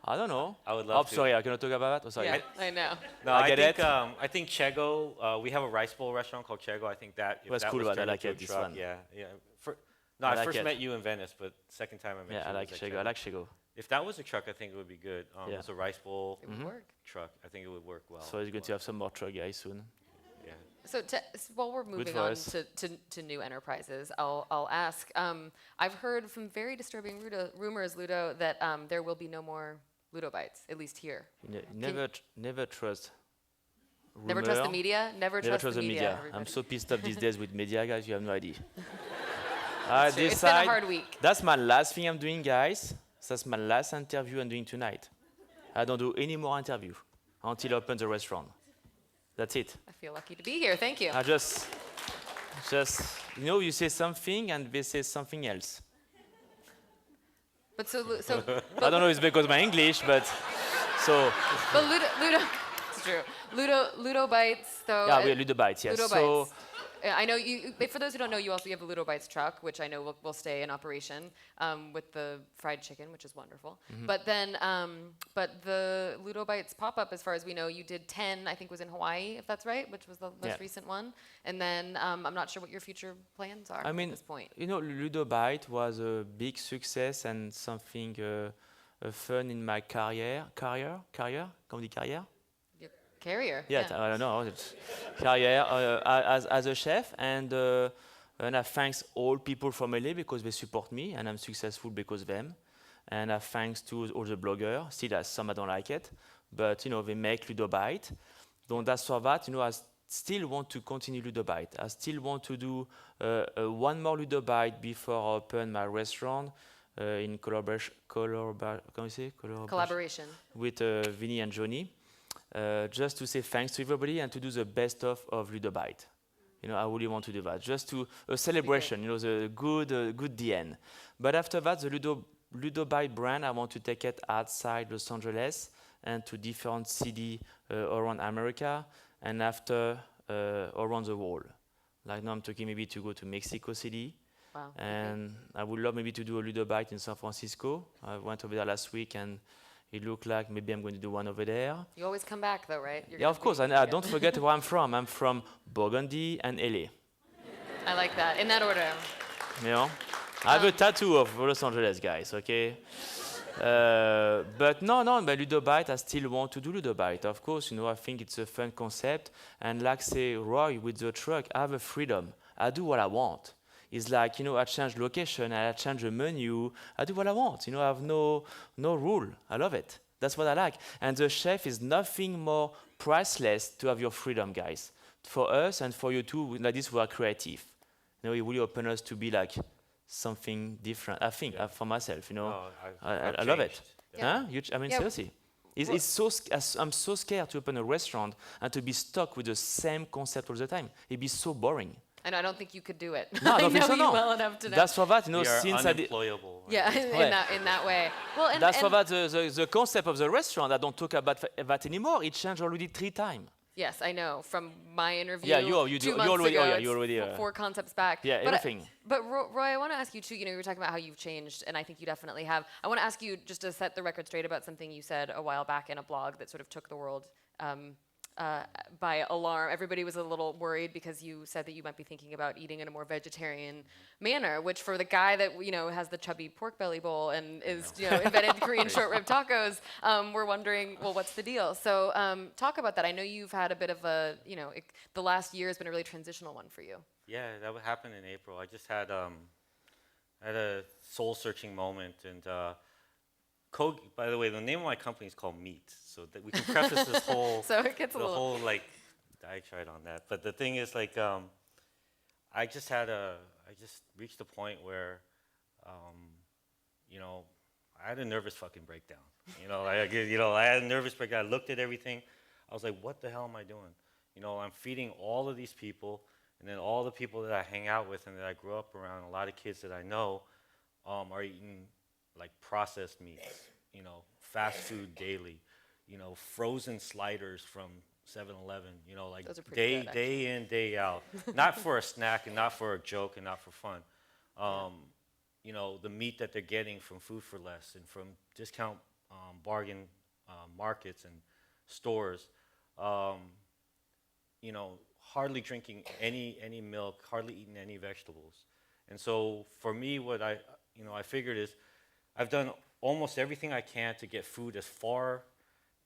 I don't know. I would love Oh, to. sorry, I cannot talk about that. Oh, sorry. Yeah, I know. No, I I get think it. I think Chego. We have a rice bowl restaurant called Chego. I think that if That's that cool, was but I turned like into a it, this truck, one. yeah, yeah. I I like first it. met you in Venice, but second time I met you. Yeah, I like was Chego. at I like Chego. If that was a truck, I think it would be good. Yeah. It's a rice bowl It would work. truck. I think it would work well. So he's going to have some more truck guys soon. Yeah. So while we're moving for on us. to new enterprises, I'll ask. I've heard some very disturbing rumors, Ludo, that there will be no more LudoBites, at least here. Never trust. Never trust the media. Never Never trust the media. I'm everybody. so pissed off these days with media, guys. You have no idea. It's been a hard week. That's my last thing I'm doing, guys. That's my last interview I'm doing tonight. I don't do any more interview until I open the restaurant. That's it. I feel lucky to be here. Thank you. I just, you say something and they say something else. But so I don't know if it's because of my English, but so. but Ludo, it's true. LudoBites though. Yeah, we are LudoBites, yes. LudoBites. So, I know you. For those who don't know, you also have a LudoBites truck, which I know will stay in operation with the fried chicken, which is wonderful. But then, but the LudoBites pop-up, as far as we know, you did 10. I think was in Hawaii, if that's right, which was the most recent one. And then I'm not sure what your future plans are I mean, at this point. LudoBite was a big success and something fun in my career. Comment on dit carrière? Your carrier. Yeah, I don't know. It's career as a chef, and I thanks all people from LA because they support me, and I'm successful because of them. And I thanks to all the bloggers. Still, some I don't like it, but they make LudoBite. Donc that's for that. I still want to continue LudoBite. I still want to do one more LudoBite before I open my restaurant in collaboration with Vinny and Johnny. Just to say thanks to everybody and to do the best of LudoBite. I really want to do that. Just to a celebration, the good DN. But after that, the LudoBite brand, I want to take it outside Los Angeles and to different cities around America and after around the world. Like now I'm talking maybe to go to Mexico City. Wow. And I would love maybe to do a LudoBite in San Francisco. I went over there last week and it looked like maybe I'm going to do one over there. You always come back though, right? Yeah, of course. And don't forget where I'm from. I'm from Burgundy and LA. I like that. In that order. I have a tattoo of Los Angeles, guys, okay? But but LudoBite, I still want to do LudoBite. Of course, I think it's a fun concept. And like say, Roy, with the truck, I have a freedom. I do what I want. It's like, I change location, I change the menu, I do what I want. I have no rule. I love it. That's what I like. And the chef is nothing more priceless to have your freedom, guys. For us and for you too, like this, we are creative. It really opens us to be like something different. I think, for myself, I love it. Yeah. Huh? Seriously. I'm so scared to open a restaurant and to be stuck with the same concept all the time. It'd be so boring. And I don't think you could do it. No, I don't think so, know you no. well enough to know. That's for that, We are since I did. unemployable. Yeah, in that way. Well, and, That's for and that the concept of the restaurant. I don't talk about that anymore. It changed already 3 times. yes, I know from my interview. Yeah, you 2 do. months You already. ago, Oh, yeah, it's you already. 4 concepts back. Yeah, but everything. But Roy, I want to ask you too. You were talking about how you've changed, and I think you definitely have. I want to ask you just to set the record straight about something you said a while back in a blog that sort of took the world by alarm. Everybody was a little worried because you said that you might be thinking about eating in a more vegetarian manner, which for the guy that has the chubby pork belly bowl and is invented Korean short rib tacos, we're wondering, well, what's the deal? So talk about that. I know you've had a bit of a the last year has been a really transitional one for you. Yeah, that would happen in April. I just had a soul-searching moment, and Kogi. By the way, the name of my company is called Meat, so that we can preface this whole So it gets a the little. whole diatribe on that. But the thing is, like, I just reached a point where, you know, I had a nervous fucking breakdown. I had a nervous breakdown. I looked at everything. I was like, what the hell am I doing? You know, I'm feeding all of these people, and then all the people that I hang out with and that I grew up around, a lot of kids that I know, are eating like processed meats, you know, fast food daily, you know, frozen sliders from 7-Eleven, you know, like Those are pretty good, day in, day out. Not for a snack and not for a joke and not for fun. You know, the meat that they're getting from Food for Less and from discount bargain markets and stores, you know, hardly drinking any milk, hardly eating any vegetables. And so for me, what I figured is I've done almost everything I can to get food as far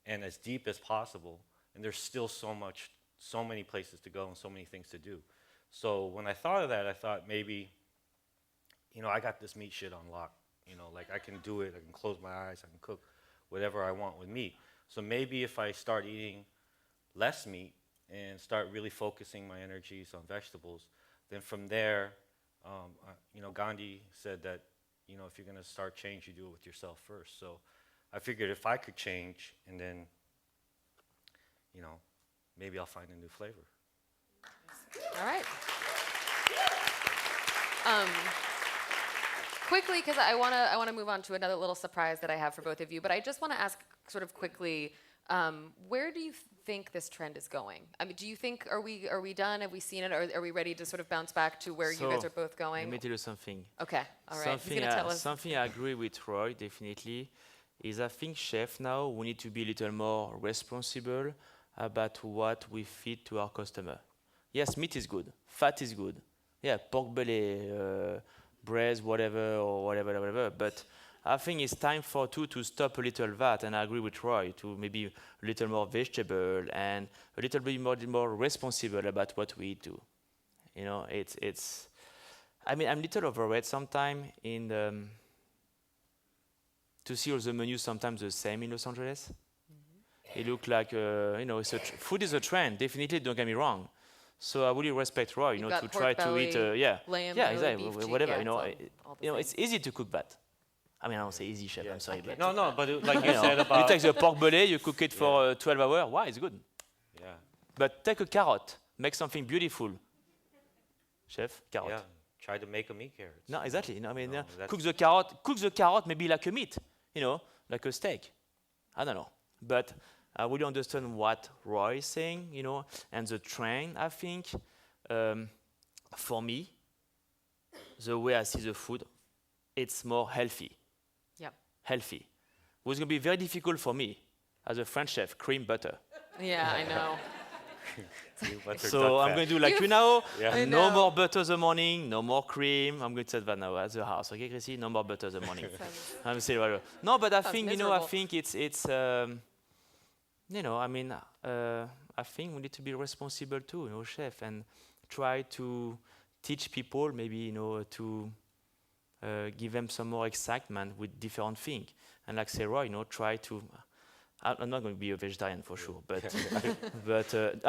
and as deep as possible. And there's still so many places to go and so many things to do. So when I thought of that, I thought maybe, you know, I got this meat shit on lock. You know, like I can do it, I can close my eyes, I can cook whatever I want with meat. So maybe if I start eating less meat and start really focusing my energies on vegetables, then from there, you know, Gandhi said that, you know, if you're gonna start change, you do it with yourself first. So I figured if I could change, and then, you know, maybe I'll find a new flavor. All right. Quickly, because I wanna move on to another little surprise that I have for both of you, but I just want to ask sort of quickly, where do you think this trend is going? I mean, do you think, are we done? Have we seen it? Or are we ready to sort of bounce back to where you guys are both going? Let me tell you something. Okay, all right. He's gonna tell us. Something I agree with Roy, definitely, is I think chef now, we need to be a little more responsible about what we feed to our customer. Yes, meat is good, fat is good. Yeah, pork belly, breast, whatever. But I think it's time for to stop a little that, and I agree with Roy, to maybe a little more vegetable and a little bit more responsible about what we eat too. You know, it's. I mean, I'm a little overweight sometimes to see all the menus sometimes the same in Los Angeles. It look like you know, food is a trend. Definitely, don't get me wrong. So I really respect Roy, you know, to try to eat, lamb, exactly, beef, whatever, yeah, you know, all the it's easy to cook that. I mean, I don't say easy, chef. I'm sorry, but No, but like you you know, said about, you take the pork belly, you cook it for 12 hours. Why? It's good. yeah, But take a carrot, make something beautiful, chef. Carrot. yeah, try to make a meat carrots. No, exactly. You know, I mean, No, cook the carrot maybe like a meat, you know, like a steak. I don't know, but I really understand what Roy is saying, you know, and the trend. I think for me, the way I see the food, it's more healthy. Yep. Healthy. What's going to be very difficult for me as a French chef, cream butter. Yeah, I know. So I'm going to do like you know, Yeah. no more butter the morning, no more cream. I'm going to say that now at the house, okay, Chrissy? No more butter the morning. I'm saying whatever. No, but I think miserable. I think it's you know, I mean, I think we need to be responsible too, you know, chef, and try to teach people maybe, you know, to give them some more excitement with different things. And like Sarah, you know, try to. I'm not going to be a vegetarian for sure, but at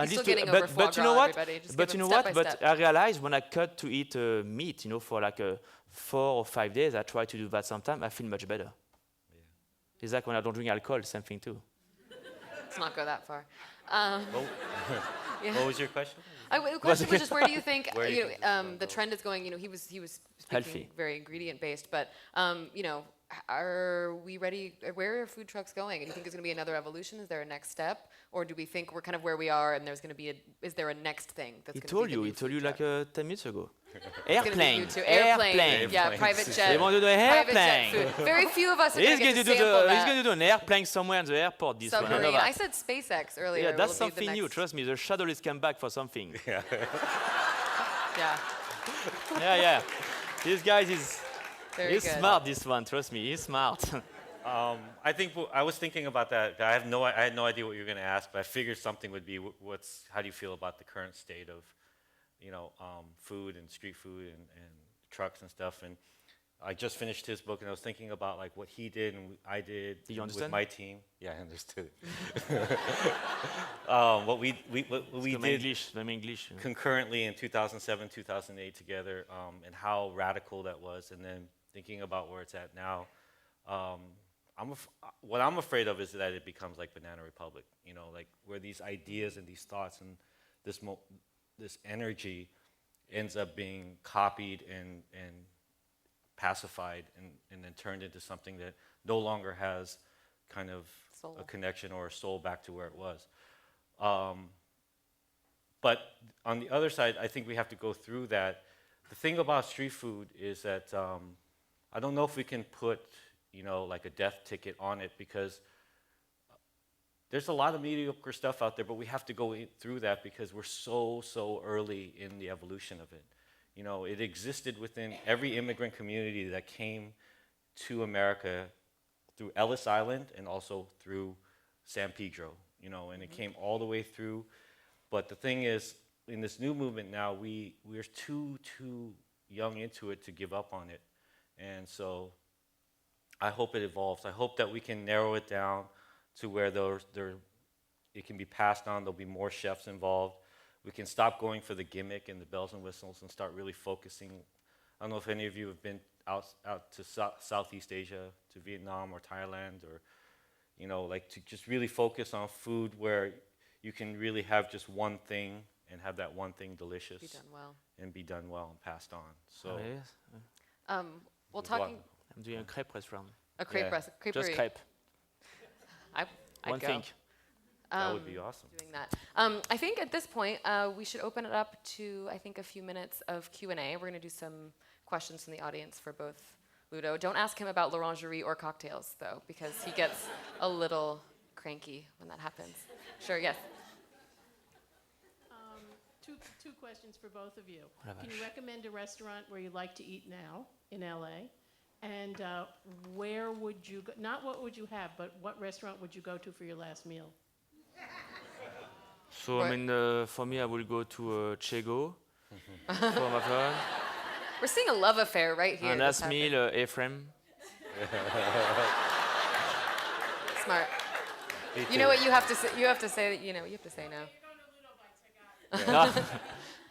least but you know what? But you know what? But I realized when I cut to eat meat, you know, for like 4 or 5 days, I try to do that sometimes. I feel much better. Yeah. It's like when I don't drink alcohol, same thing too. Let's not go that far. What was your question? The question was just where do you think Where do you think this is gonna the go? trend is going? You know, he was speaking Healthy. very ingredient based, but you know, are we ready? Where are food trucks going? Do you think there's going to be another evolution? Is there a next step, or do we think we're kind of where we are and there's going to be is there a next thing that's going to be? He told you like 10 minutes ago. Airplane. Airplane. Yeah, private jet. They want to do an Private jet airplane. food. Very few of us are He's going going to to do sample that. he's going to do an airplane somewhere in the airport. This one. I know Submarine. that. I said SpaceX earlier. Yeah, Will that's it be the something new. next- Trust me, the shuttle is come back for something. Yeah. yeah. This guy is Very he's good. smart. This one, trust me, he's smart. I think I was thinking about that. I had no idea what you were going to ask, but I figured something would be how do you feel about the current state of, you know, food and street food and trucks and stuff. And I just finished his book, and I was thinking about like what he did and I did Did you with understand? my team. Yeah, I understood. What we Comme did English, même English. concurrently in 2007, 2008 together, and how radical that was, and then thinking about where it's at now. Um, what I'm afraid of is that it becomes like Banana Republic, you know, like where these ideas and these thoughts and this energy ends up being copied and pacified and then turned into something that no longer has kind of Soul. a connection or a soul back to where it was. But on the other side, I think we have to go through that. The thing about street food is that I don't know if we can put, you know, like a death ticket on it, because there's a lot of mediocre stuff out there, but we have to go through that because we're so early in the evolution of it. You know, it existed within every immigrant community that came to America through Ellis Island and also through San Pedro, you know, and it came all the way through. But the thing is, in this new movement now, we're too young into it to give up on it. And so I hope it evolves. I hope that we can narrow it down to where it can be passed on. There'll be more chefs involved. We can stop going for the gimmick and the bells and whistles and start really focusing. I don't know if any of you have been out to Southeast Asia, to Vietnam or Thailand, or, you know, like to just really focus on food where you can really have just one thing and have that one thing delicious. Be done well. And be done well and passed on. So, Ah, yes. Well, There's talking I'm doing a crepe restaurant. a crepe Yeah. creperie. Just crepe. I'd One go. thing. that would be awesome. Doing that. I think at this point we should open it up to a few minutes of Q&A. We're going to do some questions from the audience for both Ludo. Don't ask him about l'orangerie or cocktails though, because he gets a little cranky when that happens. Sure, yes. Two questions for both of you. La Can vache. you recommend a restaurant where you like to eat now in LA? And where would you go, not what would you have, but what restaurant would you go to for your last meal? So, I mean, for me, I will go to Chego for my fun. We're seeing a love affair right here. And that's last meal, Ephraim. Smart. Me You know too. what you have to say? You have to say. You know, you have to say no.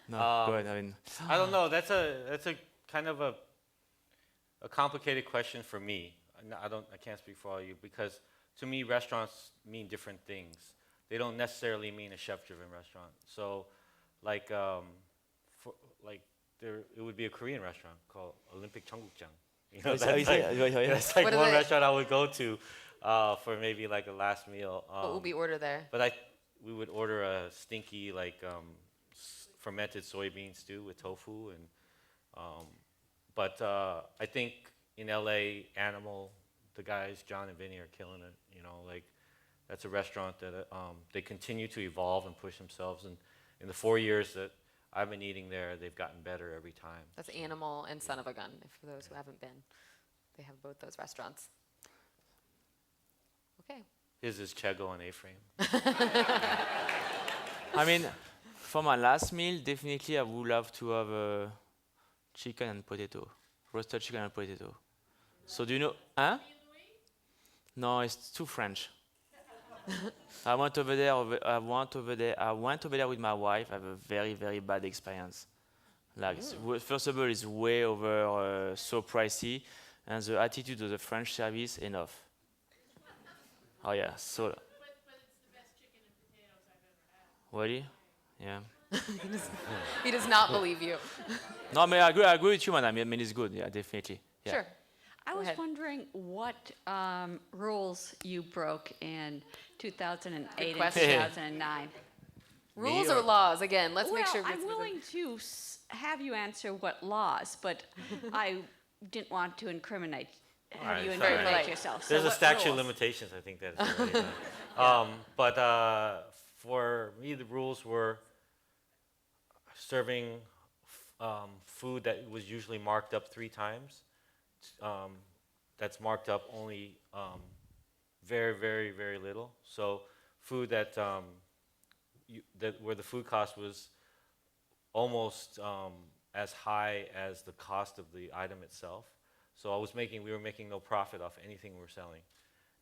No, go ahead. I mean, I don't know. That's a kind of a complicated question for me. I can't speak for all of you, because to me restaurants mean different things. They don't necessarily mean a chef-driven restaurant. So, like, it would be a Korean restaurant called Olympic Cheonggukjang. You know, that's like What are one they- restaurant I would go to for maybe like a last meal. What will be order there? But we would order a stinky fermented soybean stew with tofu, and but I think in LA, Animal, the guys John and Vinny are killing it. You know, like that's a restaurant that they continue to evolve and push themselves. And in the 4 years that I've been eating there, they've gotten better every time. That's Animal and Son of a Gun. For those who haven't been, they have both those restaurants. Okay. His is Chego and Ephraim. I mean, for my last meal, definitely I would love to have chicken and potato, roasted chicken and potato. So do you know? Huh? No, it's too French. I went over there with my wife. I have a very bad experience. Like, first of all, it's way over, so pricey, and the attitude of the French service enough. Oh yeah, so. But it's the best chicken and potatoes I've ever had. Really? Yeah. He does not believe you. No, I mean, I agree with you, madam. I mean, it's good. Yeah, definitely. Yeah. Sure. I Go was ahead. wondering what rules you broke in 2008 and question. 2009. Rules or- or laws? Again, let's make Well, sure. I'm willing to have you answer what laws, but I didn't want to incriminate. Have Alright, you sorry. incriminate Right. yourself? There's so a what statute of rules? limitations, I think that's already done. But for me, the rules were serving food that was usually marked up 3 times. That's marked up only very little. So food that where the food cost was almost as high as the cost of the item itself. So we were making no profit off anything we were selling.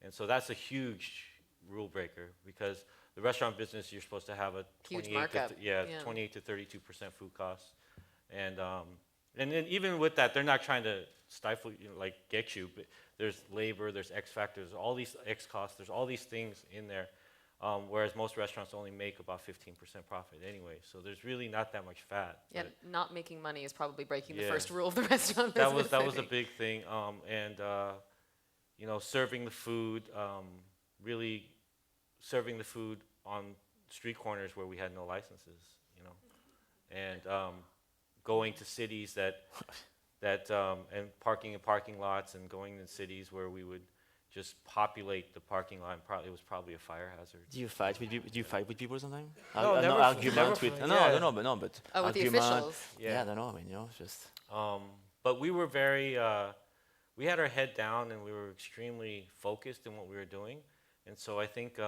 And so that's a huge rule breaker because the restaurant business, you're supposed to have a Huge markup. 28 to 32% food costs. And then even with that, they're not trying to stifle, like get you, but there's labor, there's X factors, all these X costs, there's all these things in there. Whereas most restaurants only make about 15% profit anyway. So there's really not that much fat. Yeah, not making money is probably breaking the Yeah. first rule of the restaurant business. That I was a think. big thing. Serving the food, really serving the food on street corners where we had no licenses, and going to cities and parking in parking lots and going in cities where we would just populate the parking lot. And it was probably a fire hazard. Do you fight with people sometimes? No, never no f- argument never with. f- No, yeah. I don't know, but Oh, with the argument. officials. Yeah, I don't know. I mean, just. But we were we had our head down and we were extremely focused in what we were doing. And so I think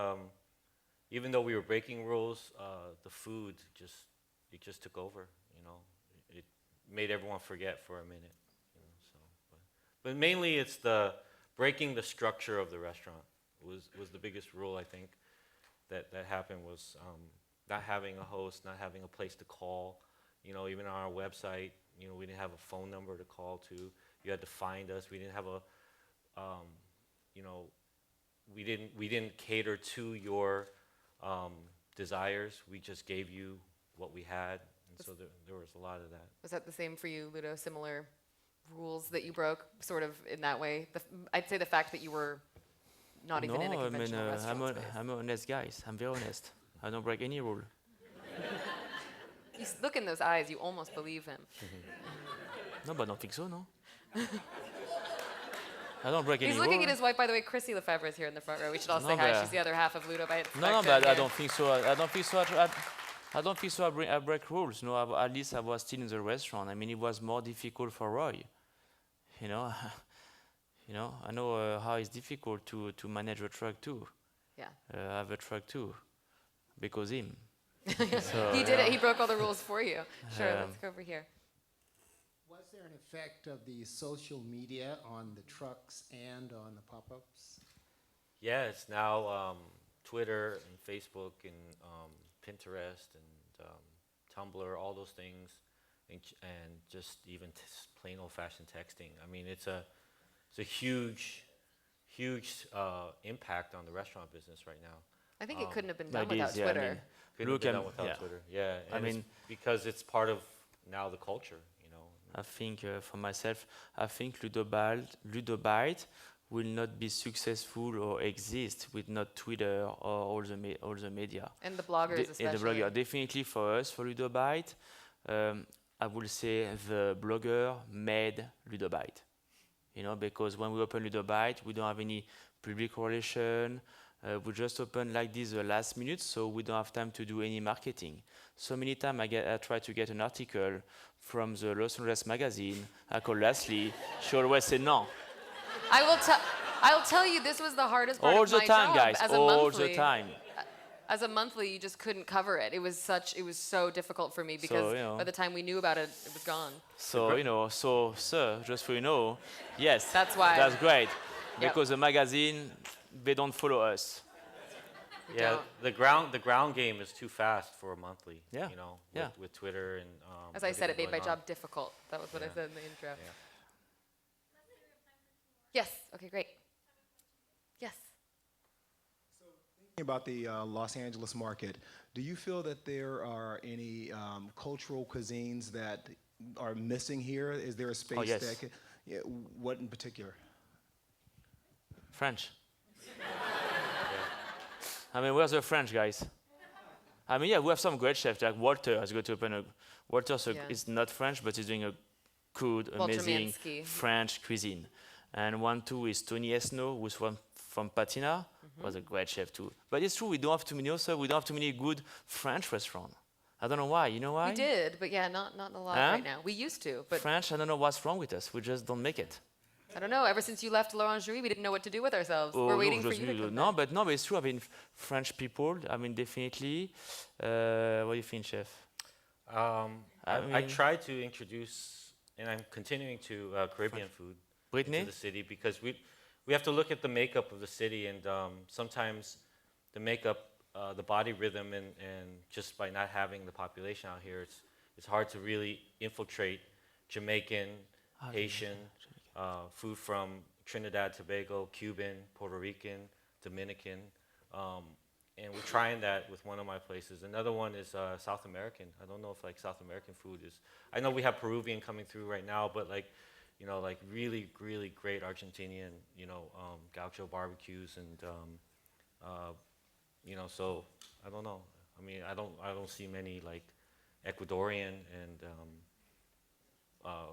even though we were breaking rules, the food just took over, It made everyone forget for a minute, But mainly it's breaking the structure of the restaurant was the biggest rule, I think, that happened was not having a host, not having a place to call. Even on our website, we didn't have a phone number to call to. You had to find us. We didn't have we didn't cater to your desires. We just gave you what we had, and so there was a lot of that. Was that the same for you, Ludo? Similar rules that you broke, sort of in that way? I'd say the fact that you were not even in a conventional restaurant space. I'm an honest guy. I'm very honest. I don't break any rule. You look in those eyes, you almost believe him. No, but I don't think so, no. I don't break any He's rule. looking at his wife, by the way. Chrissy Lefebvre is here in the front row. We should all say No, hi. but- She's the other half of LudoBites. No, but I don't think so. I don't think so. I don't think so. I break rules. No, at least I was still in the restaurant. I mean, it was more difficult for Roy. I know how it's difficult to manage a truck too. Yeah. I have a truck too, because him. He did it. He broke all the rules for you. Sure, let's go over here. Was there an effect of the social media on the trucks and on the pop-ups? Yeah, it's now Twitter and Facebook and Pinterest and Tumblr, all those things, and just even plain old-fashioned texting. I mean, it's a huge impact on the restaurant business right now. I think it couldn't have been Like done without this, yeah, Twitter. I mean, Couldn't Look, have been I'm- done without yeah. Twitter. Yeah, I and it's mean- because it's part of now the culture. I think for myself, I think LudoBite will not be successful or exist with not Twitter or all the media. And the bloggers And especially. the blogger, definitely for us, for LudoBite, I will say the blogger made LudoBite. Because when we open LudoBite, we don't have any public relation. We just open like this the last minute, so we don't have time to do any marketing. So many times I try to get an article from the Los Angeles magazine. I call Lesley. She always say no. I'll tell you, this was the hardest part All of the my time, job. guys. As a All monthly, the time. As a monthly, you just couldn't cover it. It was so difficult for me because by the time we knew about it, it was gone. So, sir, just so you know, yes, That's why. that's great. Yep. Because the magazine, they don't follow us. Yeah, don't. the ground game is too fast for a monthly. Yeah, yeah. With Twitter and. As I said, it made everything my going on. job difficult. That was what I Yeah. said in the intro. Yeah. Yes. Okay, great. Yes. Thinking about the Los Angeles market, do you feel that there are any cultural cuisines that are missing here? Is there a space yes. that could, what in particular? French. I mean, where's the French guys? I mean, yeah, we have some great chefs, like Walter has got to open a. Walter Yeah. is not French, but he's doing a good, Walter amazing Mansky. French cuisine. And one, too, is Tony Esno, who's from Patina, was a great chef, too. But it's true, we don't have too many also, we don't have too many good French restaurants. I don't know why, you know why? We did, but yeah, not a lot Huh? right now. We used to, but French, I don't know what's wrong with us, we just don't make it. I don't know. Ever since you left L'Orangerie, we didn't know what to do with ourselves. We're waiting for you to come No, back. but it's true. I mean, French people. I mean, definitely. What do you think, chef? I mean- try to introduce, and I'm continuing to Caribbean food. Brittany? into the city, because we have to look at the makeup of the city, and sometimes the makeup, the body rhythm, and just by not having the population out here, it's hard to really infiltrate Jamaican, Haitian, food from Trinidad, Tobago, Cuban, Puerto Rican, Dominican, and we're trying that with one of my places. Another one is South American. I don't know if like South American food is. I know we have Peruvian coming through right now, but like, you know, like really, really great Argentinian, you know, gaucho barbecues, and you know, so I don't know. I mean, I don't see many like Ecuadorian and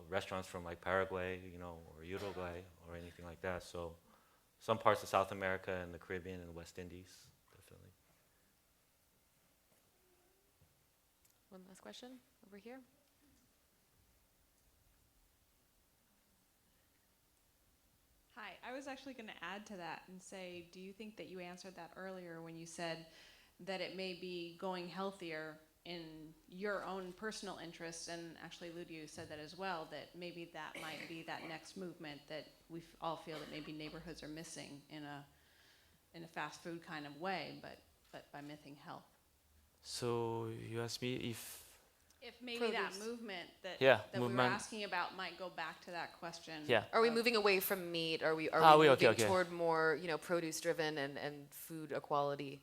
restaurants from like Paraguay, you know, or Uruguay or anything like that. So some parts of South America and the Caribbean and the West Indies, definitely. One last question over here. Hi, I was actually going to add to that and say, do you think that you answered that earlier when you said that it may be going healthier in your own personal interests, and actually Ludo, you said that as well, that maybe that might be that next movement that we all feel that maybe neighborhoods are missing in a fast food kind of way, but by missing health. So you asked me if Maybe Produce. that movement that, Yeah, that we were movement. asking about might go back to that question. Yeah. Are we moving away from meat? Are we okay, moving okay. toward more, you know, produce driven and food equality?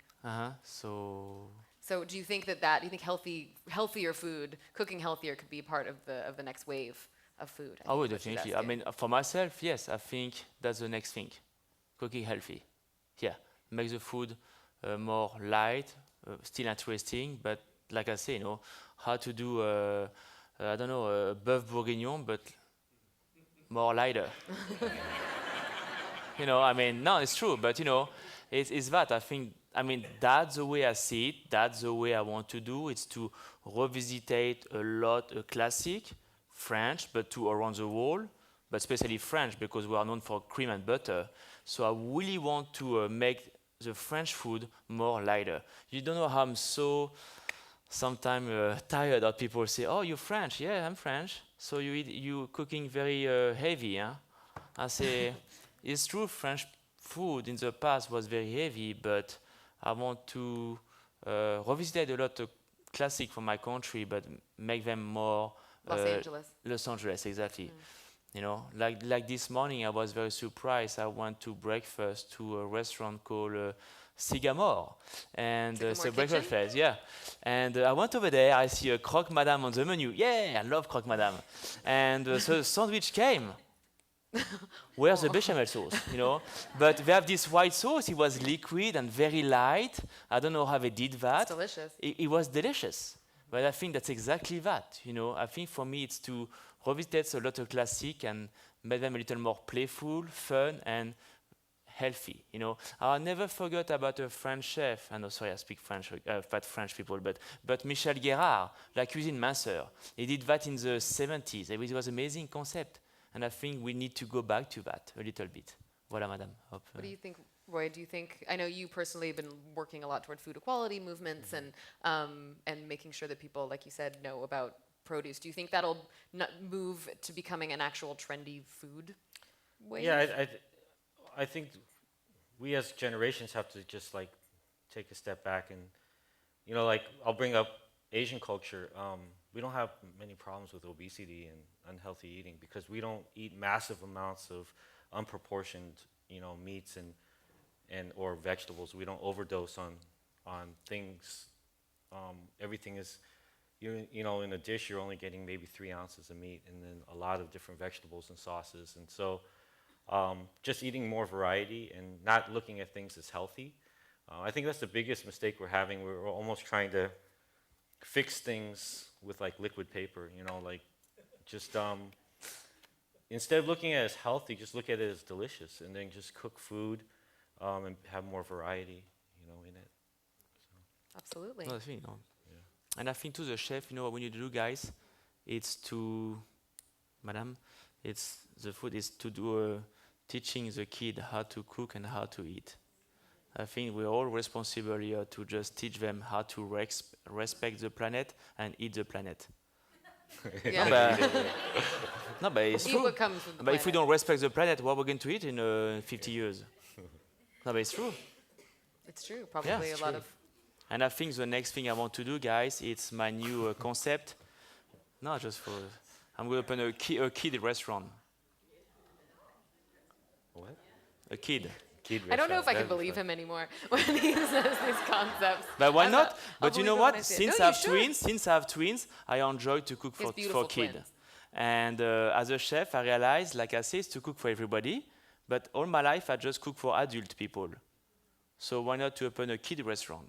So Do you think do you think healthier food, cooking healthier, could be part of the next wave of food? I would think is what she's definitely. I asking. mean, for myself, yes, I think that's the next thing. Cooking healthy. Yeah, make the food more light, still interesting, but like I say, you know, how to do, I don't know, bœuf bourguignon, but more lighter. You know, I mean, no, it's true, but you know, it's that. I mean, that's the way I see it. That's the way I want to do. It's to revisitate a lot classic French, but to around the world, but especially French because we are known for cream and butter. So I really want to make the French food more lighter. You don't know how I'm so sometimes tired of people say, "Oh, you're French." Yeah, I'm French. So you cooking very heavy, huh? I say, it's true. French food in the past was very heavy, but I want to revisit a lot of classic from my country, but make them more Los Angeles. Los Angeles, exactly. You know, like this morning, I was very surprised. I went to breakfast to a restaurant called Sycamore, and it's a Sycamore breakfast Kitchen? place, yeah. And I went over there. I see a croque madame on the menu. Yeah, I love croque madame. And so the sandwich came. Where's the bechamel sauce, you know? But they have this white sauce. It was liquid and very light. I don't know how they did that. It's delicious. It was delicious. But I think that's exactly that, you know? I think for me it's to revisit a lot of classic and make them a little more playful, fun, and healthy, you know? I'll never forget about a French chef. I know, sorry, I speak French, bad French people, but Michel Guérard, La Cuisine Minceur. He did that in the 70s. It was an amazing concept. And I think we need to go back to that a little bit. Voilà, madame. What do you think, Roy? Do you think, I know you personally have been working a lot toward food equality movements and making sure that people, like you said, know about produce. Do you think that'll move to becoming an actual trendy food wave? Yeah, I think we as generations have to just like take a step back and, you know, like I'll bring up Asian culture. We don't have many problems with obesity and unhealthy eating because we don't eat massive amounts of unproportioned, you know, meats and or vegetables. We don't overdose on things. Everything is, you know, in a dish you're only getting maybe 3 ounces of meat and then a lot of different vegetables and sauces. And so just eating more variety and not looking at things as healthy. I think that's the biggest mistake we're having. We're almost trying to fix things with like liquid paper, you know, like just instead of looking at it as healthy, just look at it as delicious and then just cook food and have more variety, you know, in it. So. Absolutely. No, I think, no. Yeah. And I think to the chef, you know, what we need to do, guys, it's to, madam, it's the food is to do teaching the kid how to cook and how to eat. I think we're all responsible here to just teach them how to respect the planet and eat the planet. Yeah. No, but it's Eat true. what comes from the But if we planet. don't respect the planet, what are we going to eat in 50 years? No, but it's true. It's true. Probably it's a lot true. of. And I think the next thing I want to do, guys, it's my new concept. No, just for... I'm going to open a kid restaurant. What? A kid. Kid I don't know if I restaurant, can that'd be believe fun. him anymore when he says these concepts. But why I'm not? I'll But you know believe it when I what? see it. Since No, I you should. since I have twins, I enjoy to cook He has for beautiful kids. twins. And as a chef, I realized, like I say, it's to cook for everybody. But all my life, I just cook for adult people. So why not to open a kid restaurant?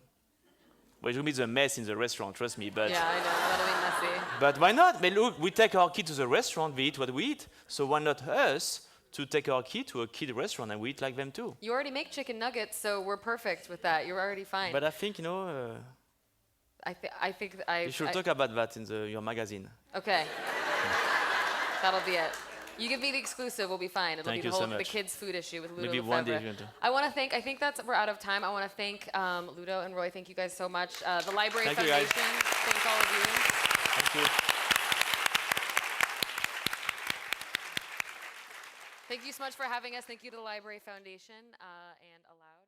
Well, it will be the mess in the restaurant, trust me. But Yeah, I know. That'll be messy. but why not? But look, we take our kid to the restaurant, we eat what we eat. So why not us to take our kid to a kid restaurant and we eat like them too? You already make chicken nuggets, so we're perfect with that. You're already fine. But I think, I think you should talk about that in your magazine. Okay. That'll be it. You give me the exclusive, we'll be fine. It'll Thank be you the so whole the much. kids' food issue with Ludo Maybe one day Lefebvre. you're going to. I want to thank. I think we're out of time. I want to thank Ludo and Roy. Thank you guys so much. The Library Thank you, guys. Foundation. Thanks all of you. Thank you. Thank you so much for having us. Thank you to the Library Foundation and Aloud.